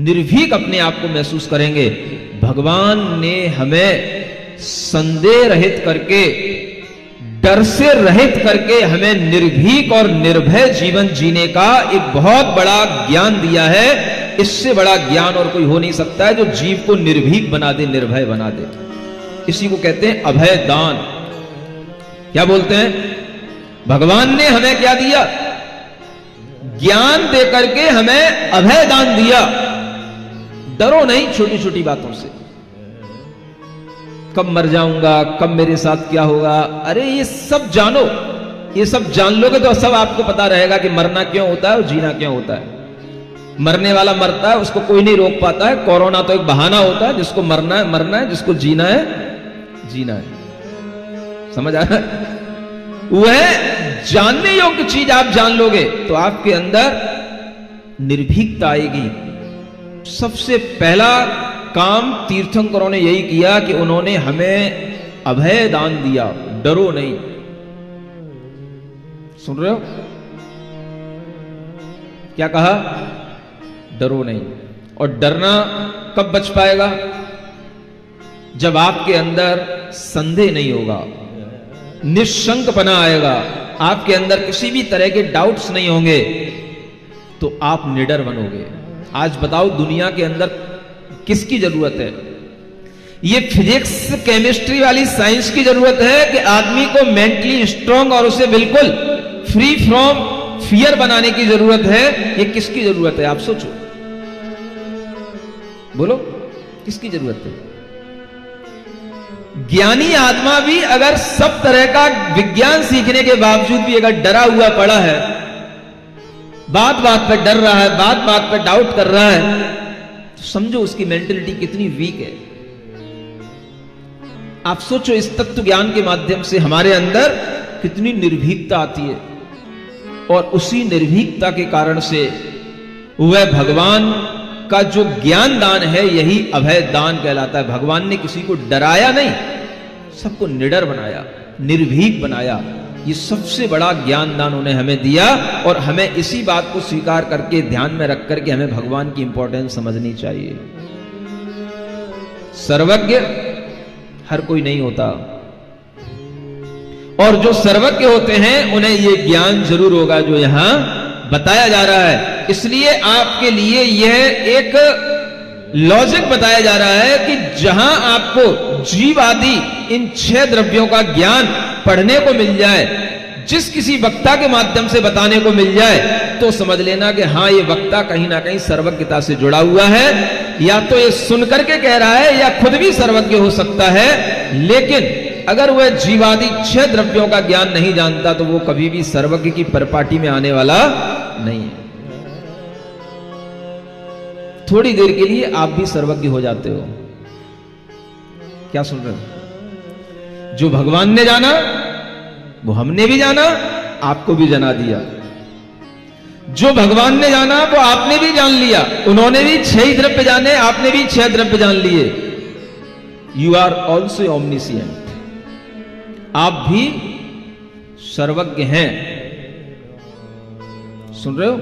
निर्भीक अपने आप को महसूस करेंगे। भगवान ने हमें संदेह रहित करके, डर से रहित करके हमें निर्भीक और निर्भय जीवन जीने का एक बहुत बड़ा ज्ञान दिया है। इससे बड़ा ज्ञान और कोई हो नहीं सकता है जो जीव को निर्भीक बना दे, निर्भय बना दे। इसी को कहते हैं अभय दान। क्या बोलते हैं? भगवान ने हमें क्या दिया? ज्ञान दे करके हमें अभय दान दिया। डरो नहीं छोटी छोटी बातों से, कब मर जाऊंगा, कब मेरे साथ क्या होगा, अरे ये सब जानो, ये सब जान लोगे तो सब आपको पता रहेगा कि मरना क्यों होता है और जीना क्यों होता है। मरने वाला मरता है, उसको कोई नहीं रोक पाता है। कोरोना तो एक बहाना होता है, जिसको मरना है मरना है, जिसको जीना है जीना है। समझ आ रहा है? वह जानने योग्य चीज आप जान लोगे तो आपके अंदर निर्भीकता आएगी। सबसे पहला काम तीर्थंकरों ने यही किया कि उन्होंने हमें अभय दान दिया। डरो नहीं। सुन रहे हो क्या कहा? डरो नहीं। और डरना कब बच पाएगा? जब आपके अंदर संदेह नहीं होगा, निशंकपना आएगा, आपके अंदर किसी भी तरह के डाउट्स नहीं होंगे, तो आप निडर बनोगे। आज बताओ दुनिया के अंदर किसकी जरूरत है? ये फिजिक्स केमिस्ट्री वाली साइंस की जरूरत है कि आदमी को मेंटली स्ट्रांग और उसे बिल्कुल फ्री फ्रॉम फियर बनाने की जरूरत है? ये किसकी जरूरत है? आप सोचो, बोलो किसकी जरूरत है? ज्ञानी आत्मा भी अगर सब तरह का विज्ञान सीखने के बावजूद भी अगर डरा हुआ पड़ा है, बात बात पे डर रहा है, बात बात पे डाउट कर रहा है, तो समझो उसकी मेंटलिटी कितनी वीक है। आप सोचो इस तत्व ज्ञान के माध्यम से हमारे अंदर कितनी निर्भीकता आती है, और उसी निर्भीकता के कारण से वह भगवान का जो ज्ञान दान है यही अभय दान कहलाता है। भगवान ने किसी को डराया नहीं, सबको निडर बनाया, निर्भीक बनाया। ये सबसे बड़ा ज्ञान दान उन्हें हमें दिया, और हमें इसी बात को स्वीकार करके ध्यान में रख करके हमें भगवान की इंपॉर्टेंस समझनी चाहिए। सर्वज्ञ हर कोई नहीं होता, और जो सर्वज्ञ होते हैं उन्हें ये ज्ञान जरूर होगा जो यहां बताया जा रहा है। इसलिए आपके लिए यह एक लॉजिक बताया जा रहा है कि जहां आपको जीव आदि इन 6 द्रव्यों का ज्ञान पढ़ने को मिल जाए, जिस किसी वक्ता के माध्यम से बताने को मिल जाए, तो समझ लेना कि हाँ, ये वक्ता कहीं ना कहीं सर्वज्ञता से जुड़ा हुआ है। या तो ये सुन करके कह रहा है या खुद भी सर्वज्ञ हो सकता है, लेकिन अगर वह जीवादि 6 द्रव्यों का ज्ञान नहीं जानता तो वो कभी भी सर्वज्ञ की परिपाटी में आने वाला नहीं है। थोड़ी देर के लिए आप भी सर्वज्ञ हो जाते हो। क्या सुन रहे हो? जो भगवान ने जाना वो हमने भी जाना, आपको भी जना दिया। जो भगवान ने जाना वो आपने भी जान लिया। उन्होंने भी 6 द्रव्य जाने, आपने भी 6 द्रव्य जान लिए। यू आर ऑल्सो ओमनिसिएंट, आप भी सर्वज्ञ हैं। सुन रहे हो?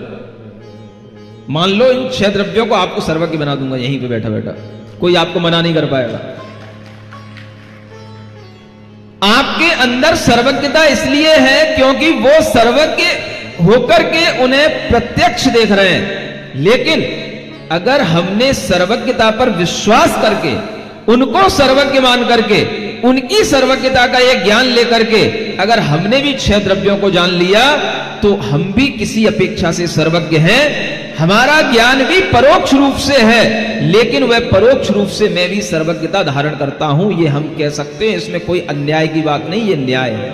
मान लो इन 6 द्रव्यों को आपको सर्वज्ञ बना दूंगा यहीं पे बैठा बैठा, कोई आपको मना नहीं कर पाएगा। आपके अंदर सर्वज्ञता इसलिए है क्योंकि वो सर्वज्ञ होकर के उन्हें प्रत्यक्ष देख रहे हैं। लेकिन अगर हमने सर्वज्ञता पर विश्वास करके, उनको सर्वज्ञ मान करके, उनकी सर्वज्ञता का यह ज्ञान लेकर के अगर हमने भी 6 द्रव्यों को जान लिया तो हम भी किसी अपेक्षा से सर्वज्ञ हैं। हमारा ज्ञान भी परोक्ष रूप से है, लेकिन वह परोक्ष रूप से मैं भी सर्वज्ञता धारण करता हूं, ये हम कह सकते हैं। इसमें कोई अन्याय की बात नहीं, ये न्याय है।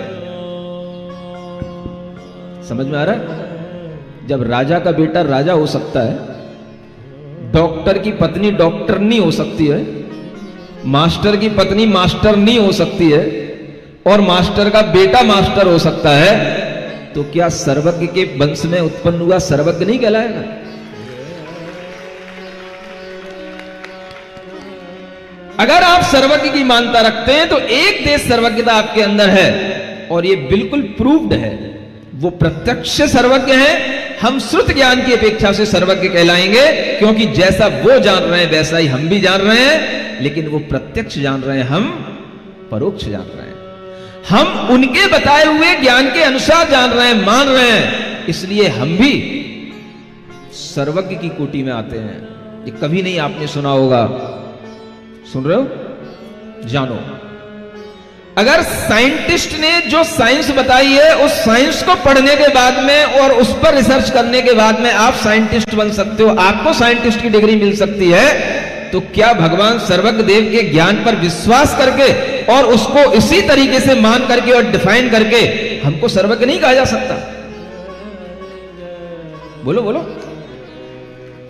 समझ में आ रहा है? जब राजा का बेटा राजा हो सकता है, डॉक्टर की पत्नी डॉक्टरनी हो सकती है, मास्टर की पत्नी मास्टरनी हो सकती है, और मास्टर का बेटा मास्टर हो सकता है, तो क्या सर्वज्ञ के वंश में उत्पन्न हुआ सर्वज्ञ नहीं कहलाएगा? अगर आप सर्वज्ञ की मान्यता रखते हैं तो एक देश सर्वज्ञता आपके अंदर है, और ये बिल्कुल प्रूव्ड है। वो प्रत्यक्ष सर्वज्ञ है। हम श्रुत ज्ञान की अपेक्षा से सर्वज्ञ कहलाएंगे, क्योंकि जैसा वो जान रहे हैं वैसा ही हम भी जान रहे हैं। लेकिन वो प्रत्यक्ष जान रहे हैं, हम परोक्ष जान रहे हैं। हम उनके बताए हुए ज्ञान के अनुसार जान रहे हैं, मान रहे हैं, इसलिए हम भी सर्वज्ञ की कोटि में आते हैं। ये कभी नहीं आपने सुना होगा। सुन रहे हो? जानो, अगर साइंटिस्ट ने जो साइंस बताई है, उस साइंस को पढ़ने के बाद में और उस पर रिसर्च करने के बाद में आप साइंटिस्ट बन सकते हो, आपको साइंटिस्ट की डिग्री मिल सकती है, तो क्या भगवान सर्वज्ञ देव के ज्ञान पर विश्वास करके और उसको इसी तरीके से मान करके और डिफाइन करके हमको सर्वज्ञ नहीं कहा जा सकता? बोलो बोलो,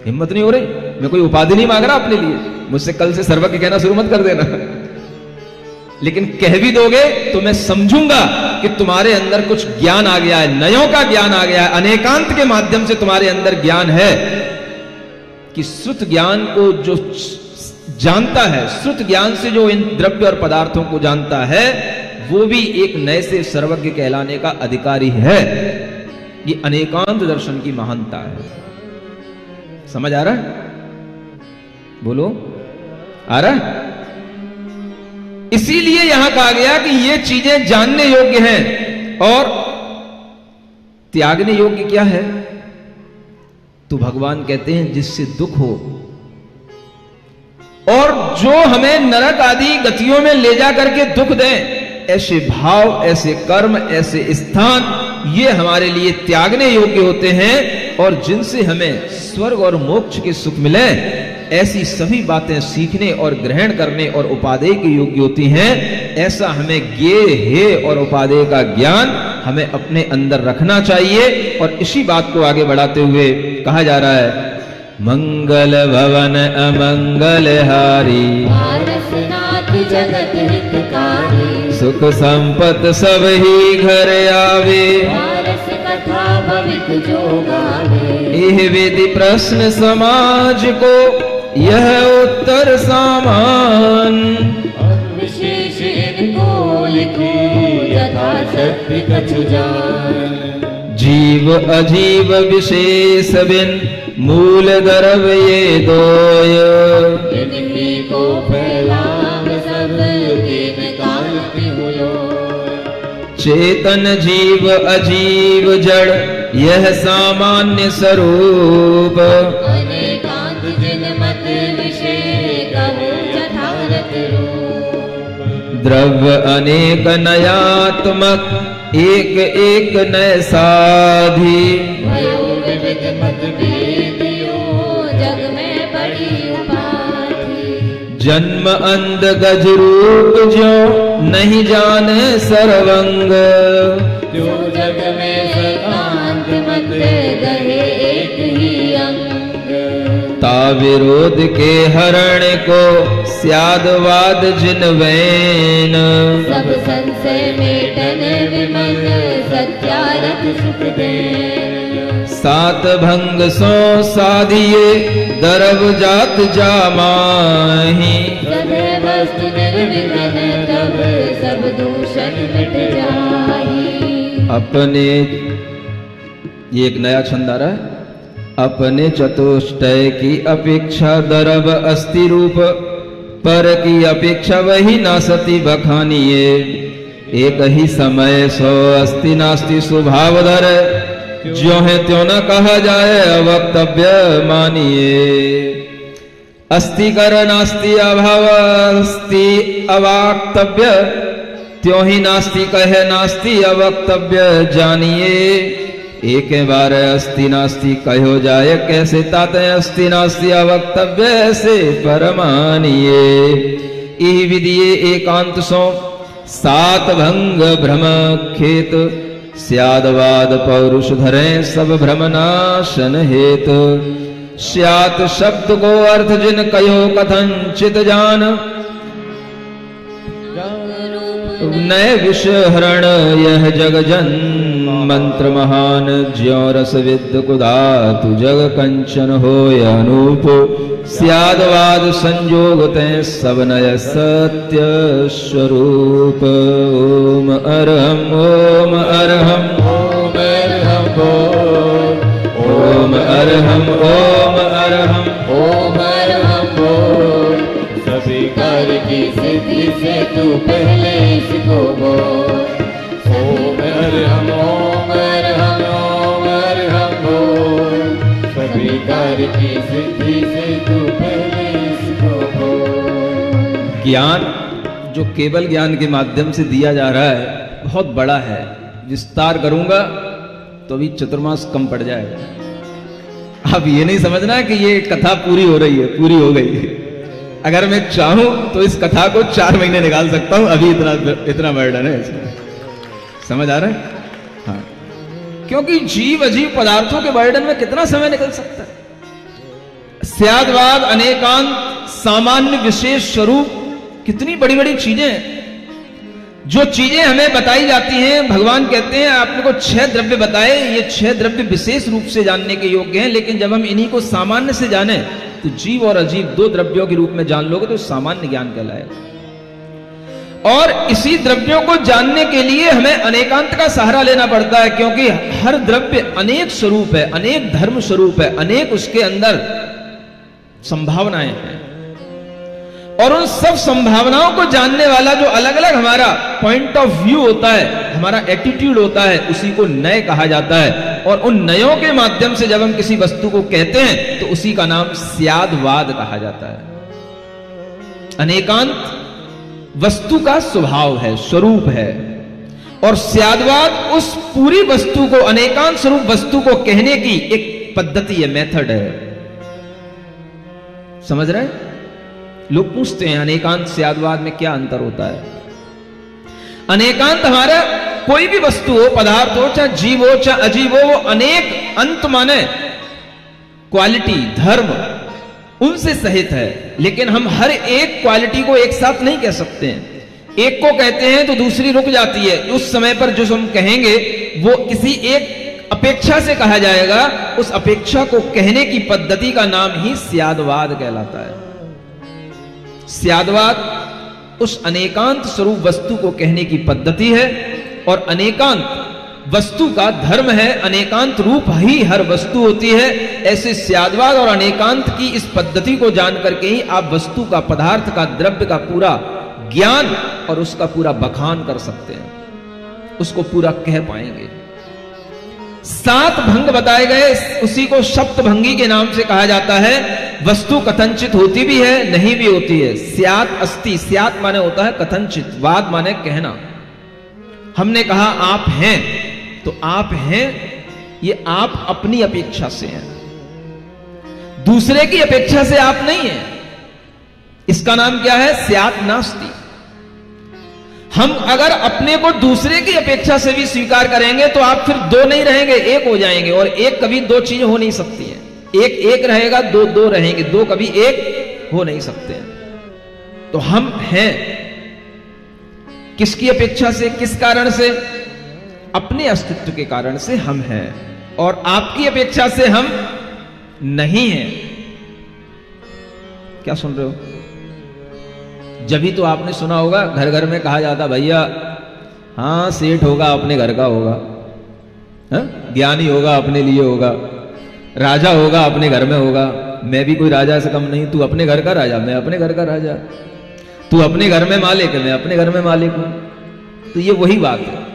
हिम्मत नहीं हो रही? मैं कोई उपाधि नहीं मांग रहा अपने लिए, मुझसे कल से सर्वज्ञ कहना शुरू मत कर देना। लेकिन कह भी दोगे तो मैं समझूंगा कि तुम्हारे अंदर कुछ ज्ञान आ गया है, नयों का ज्ञान आ गया है, अनेकांत के माध्यम से तुम्हारे अंदर ज्ञान है कि श्रुत ज्ञान को जो जानता है, श्रुत ज्ञान से जो इन द्रव्य और पदार्थों को जानता है, वो भी एक नए से सर्वज्ञ कहलाने का अधिकारी है। ये अनेकांत दर्शन की महानता है। समझ आ रहा है? बोलो, आ रहा है? इसीलिए यहां कहा गया कि ये चीजें जानने योग्य हैं, और त्यागने योग्य क्या है? तो भगवान कहते हैं जिससे दुख हो, और जो हमें नरक आदि गतियों में ले जा करके दुख दें, ऐसे भाव, ऐसे कर्म, ऐसे स्थान, ये हमारे लिए त्यागने योग्य होते हैं। और जिनसे हमें स्वर्ग और मोक्ष के सुख मिले, ऐसी सभी बातें सीखने और ग्रहण करने और उपादेय के योग्य होती हैं। ऐसा हमें ज्ञेय हे और उपादेय का ज्ञान हमें अपने अंदर रखना चाहिए। और इसी बात को आगे बढ़ाते हुए कहा जा रहा है, मंगल भवन अमंगल हारी, पारसनाथ जगत हितकारी, सुख संपत सब ही घर आवे, पारस कथा भवित जो गावे, यह विधि प्रश्न समाज को यह उत्तर सामान, विशेष इनको लिखो यथा सत्य कछु जान, जीव अजीव विशेष बिन मूल गर्भ ये दोय, इन्हीं को फैलाव सब दिन काल हुलो, चेतन जीव अजीव जड़ यह सामान्य स्वरूप। अनेकांत जिन मत विषय कहूँ यथारथ रूप। द्रव्य अनेक नयात्मक एक एक नय साधी। भयो विविध मतभेदियों जग में बड़ी उपाधि। जन्म अंध गज रूप जो नहीं जाने सर्वंग। जो जग में एकांत मत गहे एक ही अंग। ता विरोध के हरण को स्यादवाद जिन वैन। सब संशय मेटन विमल सत्यारथ सुख देन। सात भंग सो साधिए दरब जात जामाही। सदैव वस्तु निर्विघ्न तब सब दूषण मिट जाही। अपने, ये एक नया छंद आ रहा है। अपने चतुष्टय की अपेक्षा दरब अस्ति रूप। पर की अपेक्षा वही नासती बखानिए। एक ही समय सो अस्ति नास्ति स्वभाव धर। जो है त्यों न कहा जाए अवक्तव्य मानिए। अस्ति कर नास्ति अभाव अस्ति अवाक्तव्य। त्यों ही नास्ति कहे नास्ति अवक्तव्य जानिए। एक बार अस्ति नास्ति कहो जाए कैसे ताते अस्ति नास्ति अवक्तव्य से परमानिए। इहि विदिये एकांत सो सात भंग भ्रम खेत। स्यादवाद पौरुष धरे सब भ्रम नाशन हेत। स्यात शब्द को अर्थ जिन कयो कथंचित जान। नय विषहरण यह जग जन मंत्र महान। ज्यो रस विद्ध कुदातु जग कंचन हो अनूप। स्यादवाद संजोग तय सब नय सत्य स्वरूप। ओम अरहम ओम अरहम ओम अरहम बोल। ओम अरहम ओम अरहम ओम अरहम बोल। सभी कार्य की सिद्धि से तू पहले इसको बोल। ओम अरहम ओम अरहम ओम अरहम बोल। सभी कार्य की सिद्धि से तू पहले इसको बोल। ज्ञान जो केवल ज्ञान के माध्यम से दिया जा रहा है बहुत बड़ा है। विस्तार करूंगा तो अभी चतुर्मास कम पड़ जाएगा। अब ये नहीं समझना कि ये कथा पूरी हो रही है, पूरी हो गई है। अगर मैं चाहूं तो इस कथा को 4 महीने निकाल सकता हूं। अभी इतना बर्डन है इसमें। समझ आ रहा है? हाँ, क्योंकि जीव अजीव पदार्थों के बर्डन में कितना समय निकल सकता है। स्यादवाद अनेकांत सामान्य विशेष स्वरूप, कितनी बड़ी बड़ी चीजें जो चीजें हमें बताई जाती हैं। भगवान कहते हैं आपने को 6 द्रव्य बताए, ये 6 द्रव्य विशेष रूप से जानने के योग्य हैं। लेकिन जब हम इन्हीं को सामान्य से जाने तो जीव और अजीव 2 द्रव्यों के रूप में जान लोगे तो सामान्य ज्ञान कहलाएगा। और इसी द्रव्यों को जानने के लिए हमें अनेकांत का सहारा लेना पड़ता है। क्योंकि हर द्रव्य अनेक स्वरूप है, अनेक धर्म स्वरूप है, अनेक उसके अंदर संभावनाएं हैं। और उन सब संभावनाओं को जानने वाला जो अलग अलग हमारा पॉइंट ऑफ व्यू होता है, हमारा एटीट्यूड होता है, उसी को नय कहा जाता है। और उन नयों के माध्यम से जब हम किसी वस्तु को कहते हैं तो उसी का नाम स्यादवाद कहा जाता है। अनेकांत वस्तु का स्वभाव है, स्वरूप है। और स्यादवाद उस पूरी वस्तु को, अनेकांत स्वरूप वस्तु को कहने की एक पद्धति है, मेथड है। समझ रहे हैं? लोग पूछते हैं अनेकांत स्यादवाद में क्या अंतर होता है। अनेकांत हमारा कोई भी वस्तु हो, पदार्थ हो, चाहे जीव हो चाहे अजीव हो, वो अनेक अंत माने क्वालिटी, धर्म उनसे सहित है। लेकिन हम हर एक क्वालिटी को एक साथ नहीं कह सकते हैं। एक को कहते हैं तो दूसरी रुक जाती है। उस समय पर जो हम कहेंगे वो किसी एक अपेक्षा से कहा जाएगा। उस अपेक्षा को कहने की पद्धति का नाम ही स्यादवाद कहलाता है। स्यादवाद उस अनेकांत स्वरूप वस्तु को कहने की पद्धति है। और अनेकांत वस्तु का धर्म है, अनेकांत रूप ही हर वस्तु होती है। ऐसे स्यादवाद और अनेकांत की इस पद्धति को जान करके ही आप वस्तु का, पदार्थ का, द्रव्य का पूरा ज्ञान और उसका पूरा बखान कर सकते हैं, उसको पूरा कह पाएंगे। 7 भंग बताए गए, उसी को सप्तभंगी के नाम से कहा जाता है। वस्तु कथनचित होती भी है, नहीं भी होती है। स्यात् अस्ति, स्यात् माने होता है कथनचित, वाद माने कहना। हमने कहा आप हैं, तो आप हैं ये आप अपनी अपेक्षा से हैं, दूसरे की अपेक्षा से आप नहीं हैं। इसका नाम क्या है? स्यात् नास्ति। हम अगर अपने को दूसरे की अपेक्षा से भी स्वीकार करेंगे तो आप फिर 2 नहीं रहेंगे, 1 हो जाएंगे। और 1 कभी 2 चीजें हो नहीं सकती हैं। 1 1 रहेगा, 2 2 रहेंगे, 2 कभी 1 हो नहीं सकते हैं। तो हम हैं किसकी अपेक्षा से, किस कारण से? अपने अस्तित्व के कारण से हम हैं, और आपकी अपेक्षा से हम नहीं हैं। क्या सुन रहे हो? जब ही तो आपने सुना होगा, घर घर में कहा जाता भैया हाँ सेठ होगा अपने घर का होगा, ज्ञानी होगा अपने लिए होगा, राजा होगा अपने घर में होगा। मैं भी कोई राजा से कम नहीं, तू अपने घर का राजा, मैं अपने घर का राजा, तू अपने घर में मालिक है, मैं अपने घर में मालिक हूं। तो ये वही बात है,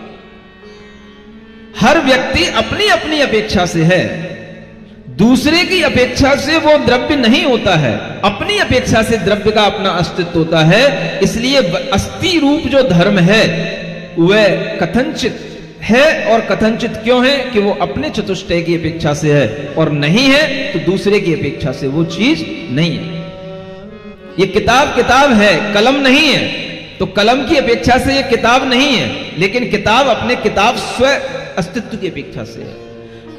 हर व्यक्ति अपनी अपनी अपेक्षा से है, दूसरे की अपेक्षा से वो द्रव्य नहीं होता है, अपनी अपेक्षा से द्रव्य का अपना अस्तित्व होता है। इसलिए अस्थि रूप जो धर्म है वह कथनचित है, और कथनचित क्यों है? कि वो अपने चतुष्टय की अपेक्षा से है, और नहीं है तो दूसरे की अपेक्षा से वो चीज नहीं है। ये किताब किताब है, कलम नहीं है, तो कलम की अपेक्षा से ये किताब नहीं है, लेकिन किताब अपने किताब स्व अस्तित्व की अपेक्षा से है।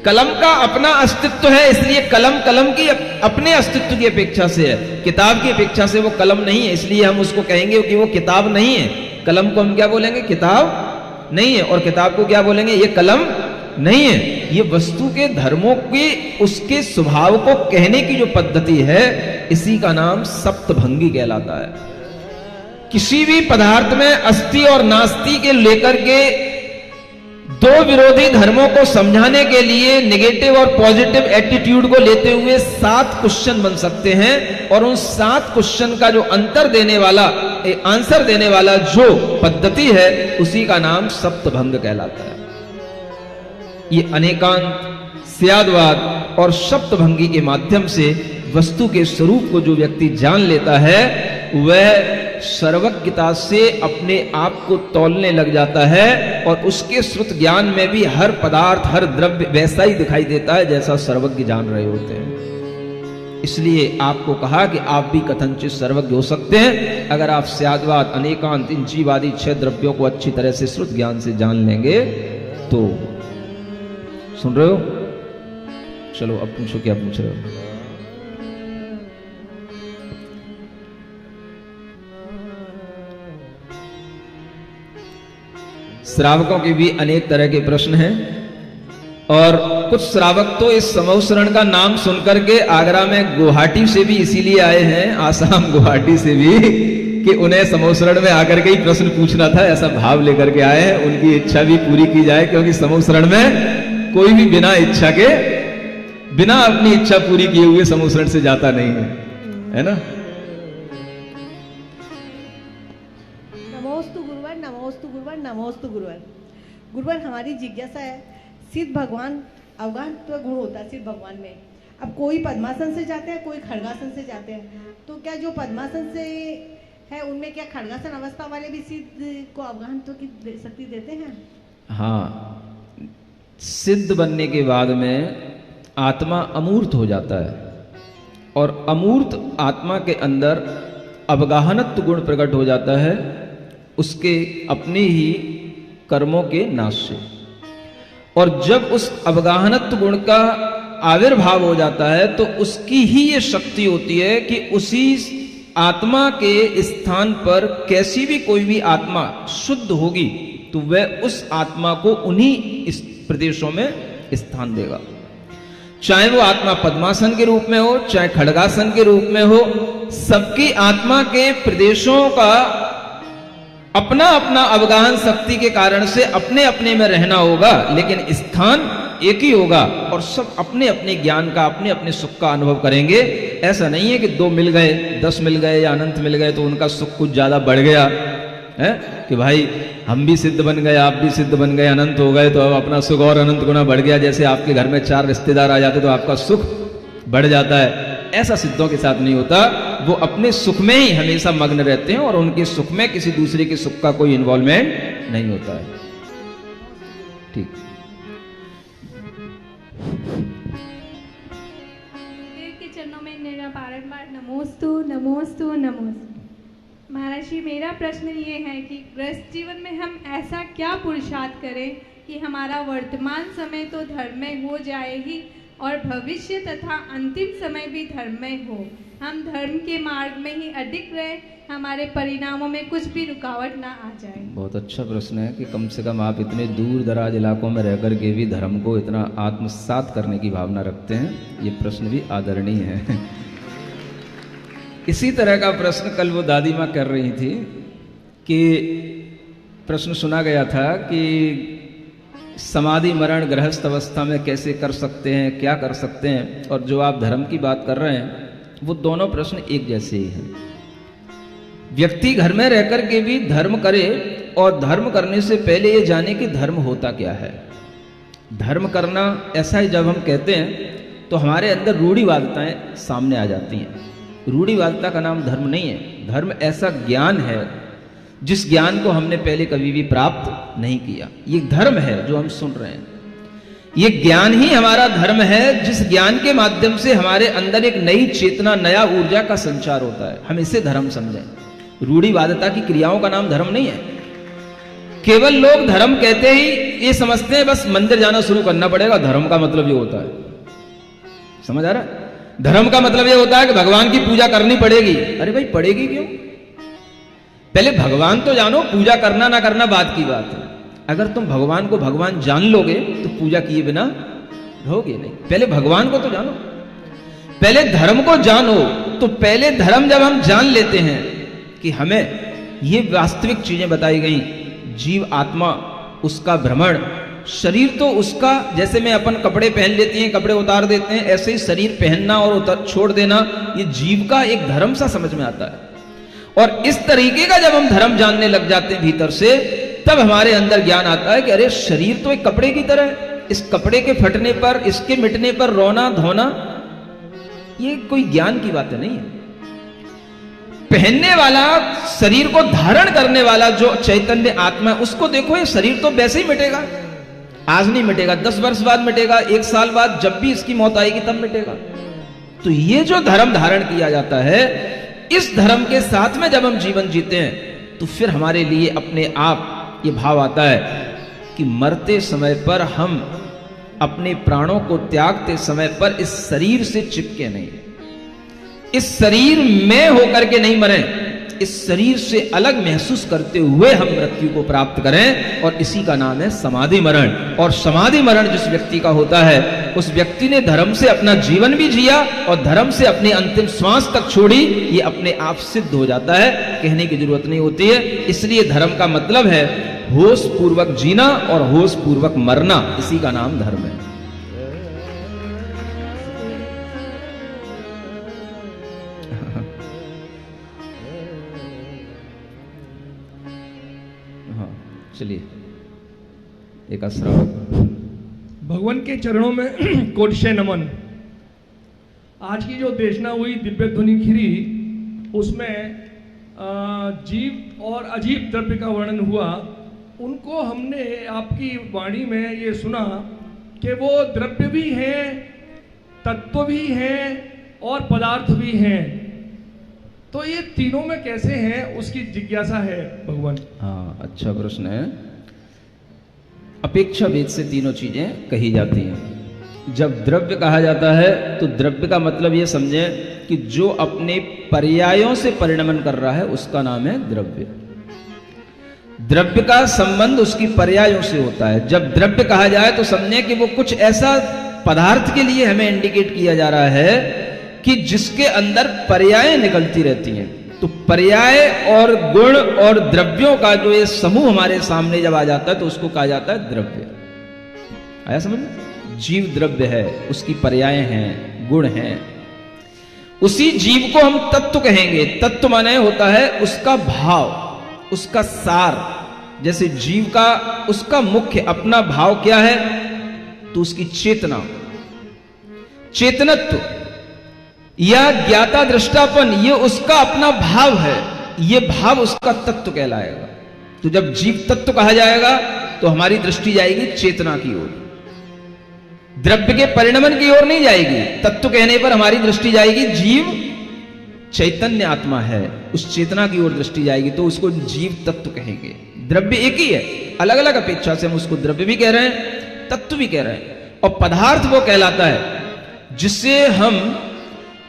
कलम का अपना अस्तित्व है, इसलिए कलम कलम की अपने अस्तित्व की अपेक्षा से है, किताब की अपेक्षा से वो कलम नहीं है, इसलिए हम उसको कहेंगे कि वो किताब नहीं है। कलम को हम क्या बोलेंगे? किताब नहीं है। और किताब को क्या बोलेंगे? ये कलम नहीं है। ये वस्तु के धर्मों की, उसके स्वभाव को कहने की जो पद्धति है, इसी का नाम सप्तभंगी कहलाता है। किसी भी पदार्थ में अस्ति और नास्ति के लेकर के 2 विरोधी धर्मों को समझाने के लिए नेगेटिव और पॉजिटिव एटीट्यूड को लेते हुए 7 क्वेश्चन बन सकते हैं, और उन 7 क्वेश्चन का जो आंसर देने वाला जो पद्धति है, उसी का नाम सप्तभंग कहलाता है। ये अनेकांत, स्याद्वाद और सप्तभंगी के माध्यम से वस्तु के स्वरूप को जो व्यक्ति जान लेता है, वह सर्वज्ञता से अपने आप को तौलने लग जाता है, और उसके श्रुत ज्ञान में भी हर पदार्थ, हर द्रव्य वैसा ही दिखाई देता है जैसा सर्वज्ञ जान रहे होते हैं। इसलिए आपको कहा कि आप भी कथनचित सर्वज्ञ हो सकते हैं, अगर आप स्याद्वाद, अनेकांत, इन जीवादि 6 द्रव्यों को अच्छी तरह से श्रुत ज्ञान से जान लेंगे तो। सुन रहे हो? चलो अब पूछो, क्या पूछ रहे हो? श्रावकों के भी अनेक तरह के प्रश्न हैं, और कुछ श्रावक तो इस समूह शरण का नाम सुनकर के आगरा में गुवाहाटी से भी इसीलिए आए हैं, आसाम गुवाहाटी से भी, कि उन्हें समूह शरण में आकर के ही प्रश्न पूछना था, ऐसा भाव लेकर के आए हैं। उनकी इच्छा भी पूरी की जाए, क्योंकि समूह शरण में कोई भी बिना इच्छा के, बिना अपनी इच्छा पूरी किए हुए समूह शरण से जाता नहीं है ना? नमोस्तु गुरुवर। गुरुवर, हमारी जिज्ञासा है, सिद्ध भगवान अवगाहन तो गुण होता है सिद्ध भगवान में। अब कोई पद्मासन से जाते हैं, कोई खड़गासन से जाते हैं, तो क्या जो पद्मासन से है उनमें क्या खड़गासन अवस्था वाले भी सिद्ध को अवगाहन तो की शक्ति देते हैं? हाँ, सिद्ध बनने के बाद में आत्मा अमूर्त हो जाता है, और अमूर्त आत्मा के अंदर अवगाहनत्व गुण प्रकट हो जाता है, उसके अपने ही कर्मों के नाश से। और जब उस अवगाहनत्व गुण का आविर्भाव हो जाता है, तो उसकी ही ये शक्ति होती है कि उसी आत्मा के स्थान पर कैसी भी कोई भी आत्मा शुद्ध होगी, तो वह उस आत्मा को उन्हीं इस प्रदेशों में स्थान देगा। चाहे वो आत्मा पद्मासन के रूप में हो, चाहे खड़गासन के रूप में हो, सबकी आत्मा के प्रदेशों का अपना अपना अवगाहन शक्ति के कारण से अपने अपने में रहना होगा, लेकिन स्थान एक ही होगा, और सब अपने अपने ज्ञान का, अपने अपने सुख का अनुभव करेंगे। ऐसा नहीं है कि 2 मिल गए, 10 मिल गए या अनंत मिल गए तो उनका सुख कुछ ज्यादा बढ़ गया, है कि भाई हम भी सिद्ध बन गए, आप भी सिद्ध बन गए, अनंत हो गए, तो अब अपना सुख और अनंत गुना बढ़ गया। जैसे आपके घर में 4 रिश्तेदार आ जाते तो आपका सुख बढ़ जाता है, ऐसा सिद्धों के साथ नहीं होता। वो अपने सुख में ही हमेशा मग्न रहते हैं और उनके सुख में किसी दूसरे के सुख का कोई इन्वॉल्वमेंट नहीं होता है। ठीक। देव के चरणों में मेरा बारंबार नमोस्तु नमोस्तु नमोस्तु। महाराज जी, मेरा प्रश्न ये है कि गृहस्थ जीवन में हम ऐसा क्या पुरुषार्थ करें कि हमारा वर्तमान समय तो धर्ममय हो जाए ही और भविष्य तथा अंतिम समय भी धर्ममय हो, हम धर्म के मार्ग में ही अडिग रहे, हमारे परिणामों में कुछ भी रुकावट ना आ जाए। बहुत अच्छा प्रश्न है कि कम से कम आप इतने दूर दराज इलाकों में रहकर के भी धर्म को इतना आत्मसात करने की भावना रखते हैं, ये प्रश्न भी आदरणीय है। इसी तरह का प्रश्न कल वो दादी माँ कर रही थी कि प्रश्न सुना गया था कि समाधि मरण गृहस्थ अवस्था में कैसे कर सकते हैं, क्या कर सकते हैं, और जो आप धर्म की बात कर रहे हैं वो दोनों प्रश्न एक जैसे ही हैं। व्यक्ति घर में रहकर के भी धर्म करे और धर्म करने से पहले ये जाने कि धर्म होता क्या है। धर्म करना ऐसा ही जब हम कहते हैं तो हमारे अंदर रूढ़िवादिताएं सामने आ जाती हैं। रूढ़िवादिता का नाम धर्म नहीं है। धर्म ऐसा ज्ञान है जिस ज्ञान को हमने पहले कभी भी प्राप्त नहीं किया। ये धर्म है जो हम सुन रहे हैं, ये ज्ञान ही हमारा धर्म है, जिस ज्ञान के माध्यम से हमारे अंदर एक नई चेतना, नया ऊर्जा का संचार होता है। हम इसे धर्म समझें। रूढ़िवादिता की क्रियाओं का नाम धर्म नहीं है। केवल लोग धर्म कहते ही ये समझते हैं बस मंदिर जाना शुरू करना पड़ेगा, धर्म का मतलब ये होता है। समझ आ रहा है? धर्म का मतलब ये होता है कि भगवान की पूजा करनी पड़ेगी। अरे भाई पड़ेगी क्यों? पहले भगवान तो जानो, पूजा करना ना करना बात की बात है। अगर तुम भगवान को भगवान जान लोगे तो पूजा किए बिना रहोगे नहीं। पहले भगवान को तो जानो, पहले धर्म को जानो। तो पहले धर्म जब हम जान लेते हैं कि हमें ये वास्तविक चीजें बताई गई, जीव आत्मा, उसका भ्रमण, शरीर तो उसका, जैसे में अपन कपड़े पहन लेते हैं, कपड़े उतार देते हैं, ऐसे ही शरीर पहनना और छोड़ देना ये जीव का एक धर्म सा समझ में आता है। और इस तरीके का जब हम धर्म जानने लग जाते हैं भीतर से, तब हमारे अंदर ज्ञान आता है कि अरे शरीर तो एक कपड़े की तरह है, इस कपड़े के फटने पर, इसके मिटने पर रोना धोना ये कोई ज्ञान की बात नहीं है। पहनने वाला, शरीर को धारण करने वाला जो चैतन्य आत्मा है, उसको देखो, ये शरीर तो वैसे ही मिटेगा। आज नहीं मिटेगा, 10 वर्ष बाद मिटेगा, 1 साल बाद, जब भी इसकी मौत आएगी तब मिटेगा। तो ये जो धर्म धारण किया जाता है, इस धर्म के साथ में जब हम जीवन जीते हैं तो फिर हमारे लिए अपने आप ये भाव आता है कि मरते समय पर हम अपने प्राणों को त्यागते समय पर इस शरीर से चिपके नहीं, इस शरीर में होकर के नहीं मरें, इस शरीर से अलग महसूस करते हुए हम मृत्यु को प्राप्त करें। और इसी का नाम है समाधि मरण। और समाधि मरण जिस व्यक्ति का होता है, उस व्यक्ति ने धर्म से अपना जीवन भी जिया और धर्म से अपनी अंतिम श्वास तक छोड़ी। ये अपने आप सिद्ध हो जाता है, कहने की जरूरत नहीं होती है। इसलिए धर्म का मतलब है होश पूर्वक जीना और होश पूर्वक मरना, इसी का नाम धर्म है। चलिए एक श्रावक। भगवान के चरणों में कोटिशय नमन। आज की जो देशना हुई दिव्य ध्वनि खिरी, उसमें जीव और अजीब द्रव्य का वर्णन हुआ। उनको हमने आपकी वाणी में ये सुना कि वो द्रव्य भी हैं, तत्व भी हैं और पदार्थ भी हैं। तो ये तीनों में कैसे हैं, उसकी जिज्ञासा है भगवान। हाँ, अच्छा प्रश्न है। अपेक्षा भेद से तीनों चीजें कही जाती हैं। जब द्रव्य कहा जाता है तो द्रव्य का मतलब ये समझें कि जो अपने पर्यायों से परिणमन कर रहा है उसका नाम है द्रव्य। द्रव्य का संबंध उसकी पर्यायों से होता है। जब द्रव्य कहा जाए तो समझें कि वो कुछ ऐसा पदार्थ के लिए हमें इंडिकेट किया जा रहा है कि जिसके अंदर पर्याय निकलती रहती हैं। तो पर्याय और गुण और द्रव्यों का जो ये समूह हमारे सामने जब आ जाता है तो उसको कहा जाता है द्रव्य। आया समझ? जीव द्रव्य है, उसकी पर्याय हैं, गुण हैं। उसी जीव को हम तत्व कहेंगे। तत्व माने होता है उसका भाव, उसका सार, जैसे जीव का उसका मुख्य अपना भाव क्या है, तो उसकी चेतना, चेतनत्व या ज्ञाता दृष्टापन, ये उसका अपना भाव है, ये भाव उसका तत्व कहलाएगा। तो जब जीव तत्व कहा जाएगा तो हमारी दृष्टि जाएगी चेतना की ओर, द्रव्य के परिणमन की ओर नहीं जाएगी। तत्व कहने पर हमारी दृष्टि जाएगी जीव चैतन्य आत्मा है, उस चेतना की ओर दृष्टि जाएगी, तो उसको जीव तत्व कहेंगे। द्रव्य एक ही है, अलग अलग अपेक्षा से हम उसको द्रव्य भी कह रहे हैं, तत्व भी कह रहे हैं। और पदार्थ वो कहलाता है जिसे हम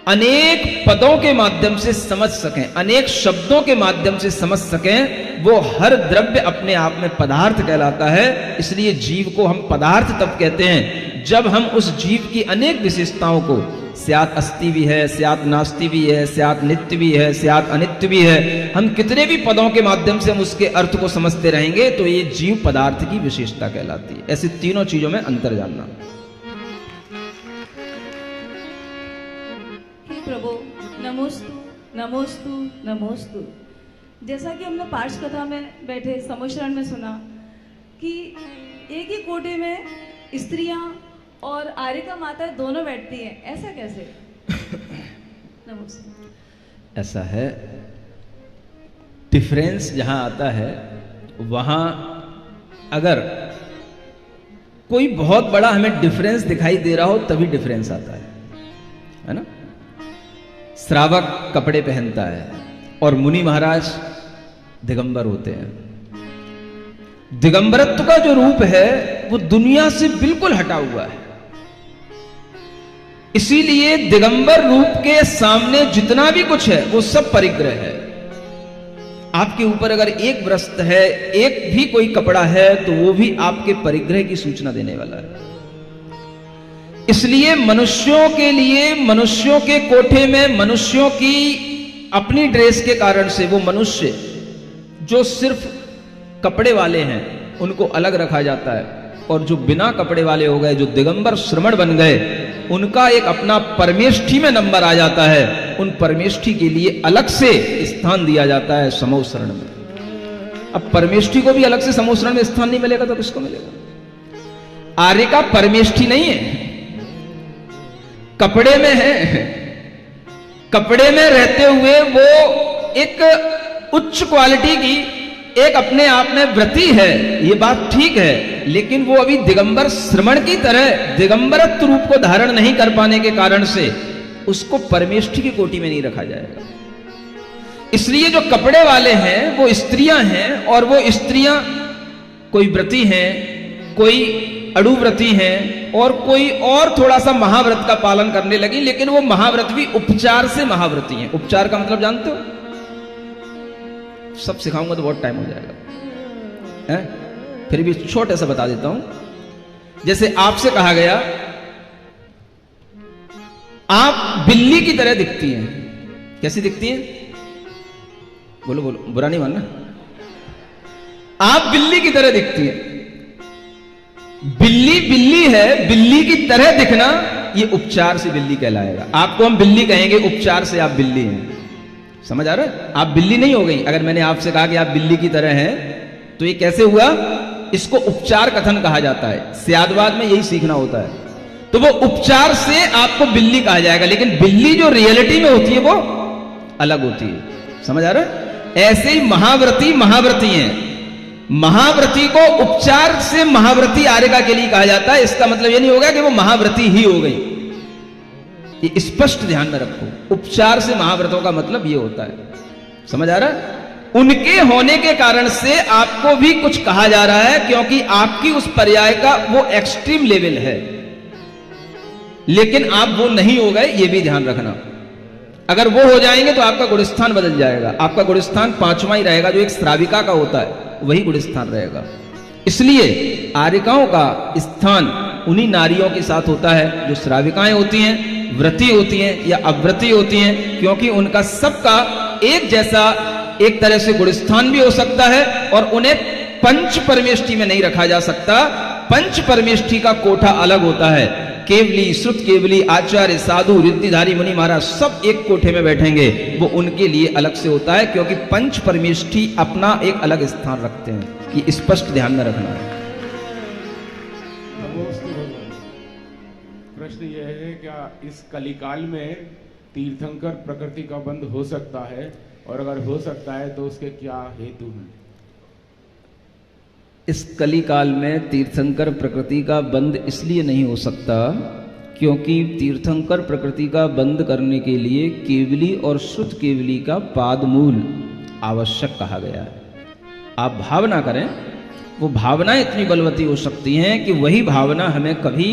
अनेक पदों के माध्यम से समझ सकें, अनेक शब्दों के माध्यम से समझ सकें, वो हर द्रव्य अपने आप में पदार्थ कहलाता है। इसलिए जीव को हम पदार्थ तब कहते हैं जब हम उस जीव की अनेक विशेषताओं को, स्यात् अस्ति भी है, स्यात् नास्ति भी है, स्यात् नित्य भी है, स्यात् अनित्य भी है, हम कितने भी पदों के माध्यम से हम उसके अर्थ को समझते रहेंगे तो ये जीव पदार्थ की विशेषता कहलाती है। ऐसी तीनों चीजों में अंतर जानना। प्रभु नमोस्तु नमोस्तु नमोस्तु। जैसा कि हमने पार्श कथा में बैठे समोशरण में सुना कि एक ही कोठे में स्त्रियां और आर्यिका माता दोनों बैठती हैं, ऐसा कैसे? नमस्ते। ऐसा है, डिफरेंस जहां आता है वहां अगर कोई बहुत बड़ा हमें डिफरेंस दिखाई दे रहा हो तभी डिफरेंस आता है ना। श्रावक कपड़े पहनता है और मुनि महाराज दिगंबर होते हैं। दिगंबरत्व का जो रूप है वो दुनिया से बिल्कुल हटा हुआ है, इसीलिए दिगंबर रूप के सामने जितना भी कुछ है वो सब परिग्रह है। आपके ऊपर अगर एक वस्त्र है, एक भी कोई कपड़ा है, तो वो भी आपके परिग्रह की सूचना देने वाला है। इसलिए मनुष्यों के लिए, मनुष्यों के कोठे में, मनुष्यों की अपनी ड्रेस के कारण से वो मनुष्य जो सिर्फ कपड़े वाले हैं उनको अलग रखा जाता है, और जो बिना कपड़े वाले हो गए, जो दिगंबर श्रमण बन गए, उनका एक अपना परमेष्ठी में नंबर आ जाता है। उन परमेष्ठी के लिए अलग से स्थान दिया जाता है समोशरण में। अब परमेष्ठी को भी अलग से समोशरण में स्थान नहीं मिलेगा तो किसको मिलेगा? आर्य का परमेष्ठी नहीं है, कपड़े में है। कपड़े में रहते हुए वो एक उच्च क्वालिटी की, एक अपने आप में व्रति है, ये बात ठीक है, लेकिन वो अभी दिगंबर श्रमण की तरह दिगंबरत्व रूप को धारण नहीं कर पाने के कारण से उसको परमेष्ठी की कोटि में नहीं रखा जाएगा। इसलिए जो कपड़े वाले हैं वो स्त्रियां हैं, और वो स्त्रियां कोई व्रती हैं, कोई अड़ुव्रती हैं, और कोई और थोड़ा सा महाव्रत का पालन करने लगी, लेकिन वो महाव्रत भी उपचार से महाव्रती हैं। उपचार का मतलब जानते हो? सब सिखाऊंगा तो बहुत टाइम हो जाएगा, है? फिर भी छोटे से बता देता हूं। जैसे आपसे कहा गया आप बिल्ली की तरह दिखती हैं। कैसी दिखती हैं? बोलो बोलो, बुरा नहीं मानना। आप बिल्ली की तरह दिखती हैं। बिल्ली बिल्ली है, बिल्ली की तरह दिखना ये उपचार से बिल्ली कहलाएगा। आपको हम बिल्ली कहेंगे, उपचार से आप बिल्ली हैं। समझ आ रहा है? आप बिल्ली नहीं हो गई। अगर मैंने आपसे कहा कि आप बिल्ली की तरह हैं तो ये कैसे हुआ? इसको उपचार कथन कहा जाता है। स्यादवाद में यही सीखना होता है। तो वो उपचार से आपको बिल्ली कहा जाएगा, लेकिन बिल्ली जो रियलिटी में होती है वो अलग होती है। समझ आ रहा है? ऐसे ही महाव्रती महाव्रती हैं। महाव्रती को उपचार से महाव्रती आर्यिका के लिए कहा जाता है। इसका मतलब ये नहीं होगा कि वो महाव्रती ही हो गई, ये स्पष्ट ध्यान में रखो। उपचार से महाव्रतों का मतलब ये होता है। समझ आ रहा है? उनके होने के कारण से आपको भी कुछ कहा जा रहा है, क्योंकि आपकी उस पर्याय का वो एक्सट्रीम लेवल है, लेकिन आप वो नहीं हो गए, ये भी ध्यान रखना। अगर वो हो जाएंगे तो आपका गुणस्थान बदल जाएगा। आपका गुणस्थान 5वां ही रहेगा, जो एक श्राविका का होता है वही गुणस्थान रहेगा। इसलिए आर्यिकाओं का स्थान उन्हीं नारियों के साथ होता है जो श्राविकाएं होती हैं, व्रती होती हैं या अव्रती होती हैं, क्योंकि उनका सबका एक जैसा एक तरह से गुणस्थान भी हो सकता है, और उन्हें पंच परमेष्ठी में नहीं रखा जा सकता। पंच परमेष्ठी का कोठा अलग होता है। केवली, श्रुत केवली, आचार्य, साधु, रिद्धिधारी, मुनि महाराज सब एक कोठे में बैठेंगे, वो उनके लिए अलग से होता है, क्योंकि पंच परमेष्ठी अपना एक अलग स्थान रखते हैं। ये स्पष्ट ध्यान में रखना है। प्रश्न यह है, क्या इस कलिकाल में तीर्थंकर प्रकृति का बंध हो सकता है, और अगर हो सकता है तो उसके क्या हेतु हैं? इस कली काल में तीर्थंकर प्रकृति का बंध इसलिए नहीं हो सकता क्योंकि तीर्थंकर प्रकृति का बंध करने के लिए केवली और श्रुत केवली का पादमूल आवश्यक कहा गया है। आप भावना करें, वो भावनाएं इतनी बलवती हो सकती हैं कि वही भावना हमें कभी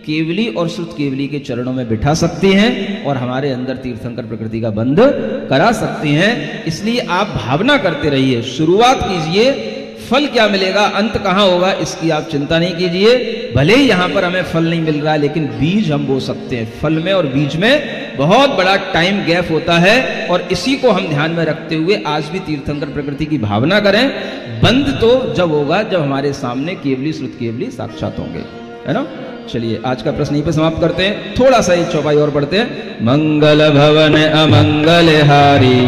केवली और श्रुत केवली के चरणों में बिठा सकती हैं और हमारे अंदर तीर्थंकर प्रकृति का बंध करा सकती हैं। इसलिए आप भावना करते रहिए, शुरुआत कीजिए, फल क्या मिलेगा, अंत कहाँ होगा, इसकी आप चिंता नहीं कीजिए। भले ही यहाँ पर हमें फल नहीं मिल रहा है, लेकिन बीज हम बो सकते हैं। फल में और बीज में बहुत बड़ा टाइम गैप होता है, और इसी को हम ध्यान में रखते हुए आज भी तीर्थंकर प्रकृति की भावना करें। बंध तो जब होगा जब हमारे सामने केवली श्रुत केवली साक्षात होंगे, है ना। चलिए आज का प्रश्न यहीं पे समाप्त करते हैं। थोड़ा सा एक चौपाई और पढ़ते हैं। मंगल भवन अमंगल हारी,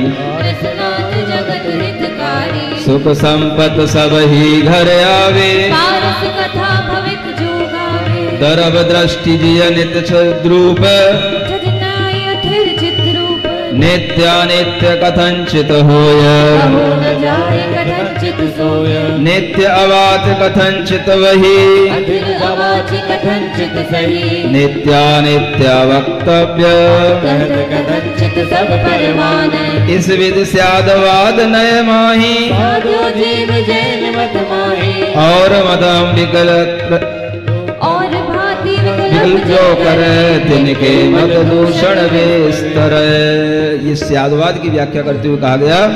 जगत हितकारी, सुख संपत सब ही घर आवे, पारस कथा भविक जो गावे, दरब दृष्टि जिय नित्य द्रूप, जजनाय अथिर चित्रूप, नित्यानित्य कथंचित होय, कहो न जाय कथंचित सोय, नित्य अवाच कथंचित वही, अथिर अवाच कथंचित सही, नित्यानित्य वक्तव्य, कहत कथंचित सब परमाने, इस विध स्यादवाद नय माही, साधु जीव जैन मत माही, और मदम विकल और भांति विकल्प विकल्प जो करे तिनके मत दूषण बेस्तर। ये स्यादवाद की व्याख्या करते हुए कहा गया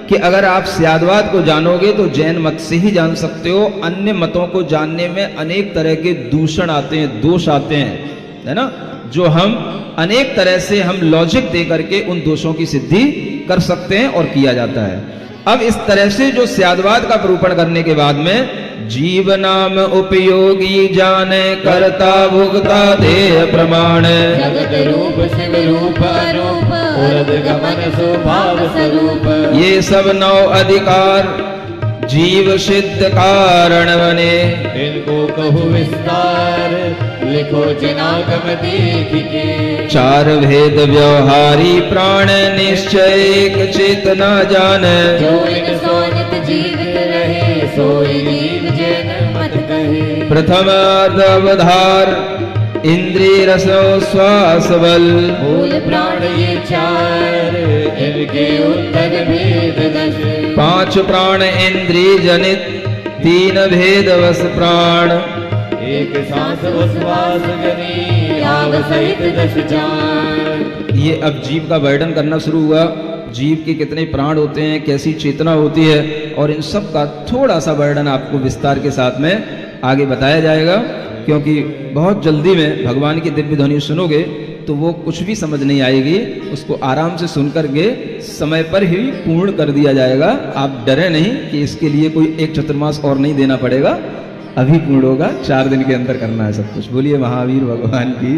कि अगर आप स्यादवाद को जानोगे तो जैन मत से ही जान सकते हो। अन्य मतों को जानने में अनेक तरह के दूषण आते हैं, दोष आते हैं, है ना, जो हम अनेक तरह से हम लॉजिक दे करके उन दोषों की सिद्धि कर सकते हैं और किया जाता है। अब इस तरह से जो स्यादवाद का निरूपण करने के बाद में जीव नाम उपयोगी जाने, करता भुगता देह प्रमाण, जगत रूप शिव रूप अरूप, उरद गमन स्वभाव स्वरूप, ये सब नौ अधिकार जीव सिद्ध कारण बने, इनको कहु विस्तार, लिखो जिनागम देख के, चार भेद व्यवहारी प्राण, निश्चय एक चेतना जान, जो इन सोनित जीवित रहे, सोई जीव जैन मत कहे, प्रथम अवधार इंद्रिय रसो श्वास बल, मूल प्राण ये चार, इनके उत्तर भेद दश, पांच प्राण इंद्रिय जनित, तीन भेद वस प्राण, एक सांस उश्वास गनी, आव सहित दश जान। ये अब जीव का वर्णन करना शुरू हुआ। जीव के कितने प्राण होते हैं, कैसी चेतना होती है, और इन सब का थोड़ा सा वर्णन आपको विस्तार के साथ में आगे बताया जाएगा, क्योंकि बहुत जल्दी में भगवान की दिव्य ध्वनि सुनोगे तो वो कुछ भी समझ नहीं आएगी। उसको आराम से सुन करके समय पर ही पूर्ण कर दिया जाएगा। आप डरे नहीं कि इसके लिए कोई एक चतुर्मास और नहीं देना पड़ेगा, अभी पूर्ण होगा, 4 दिन के अंदर करना है सब कुछ। बोलिए महावीर भगवान की।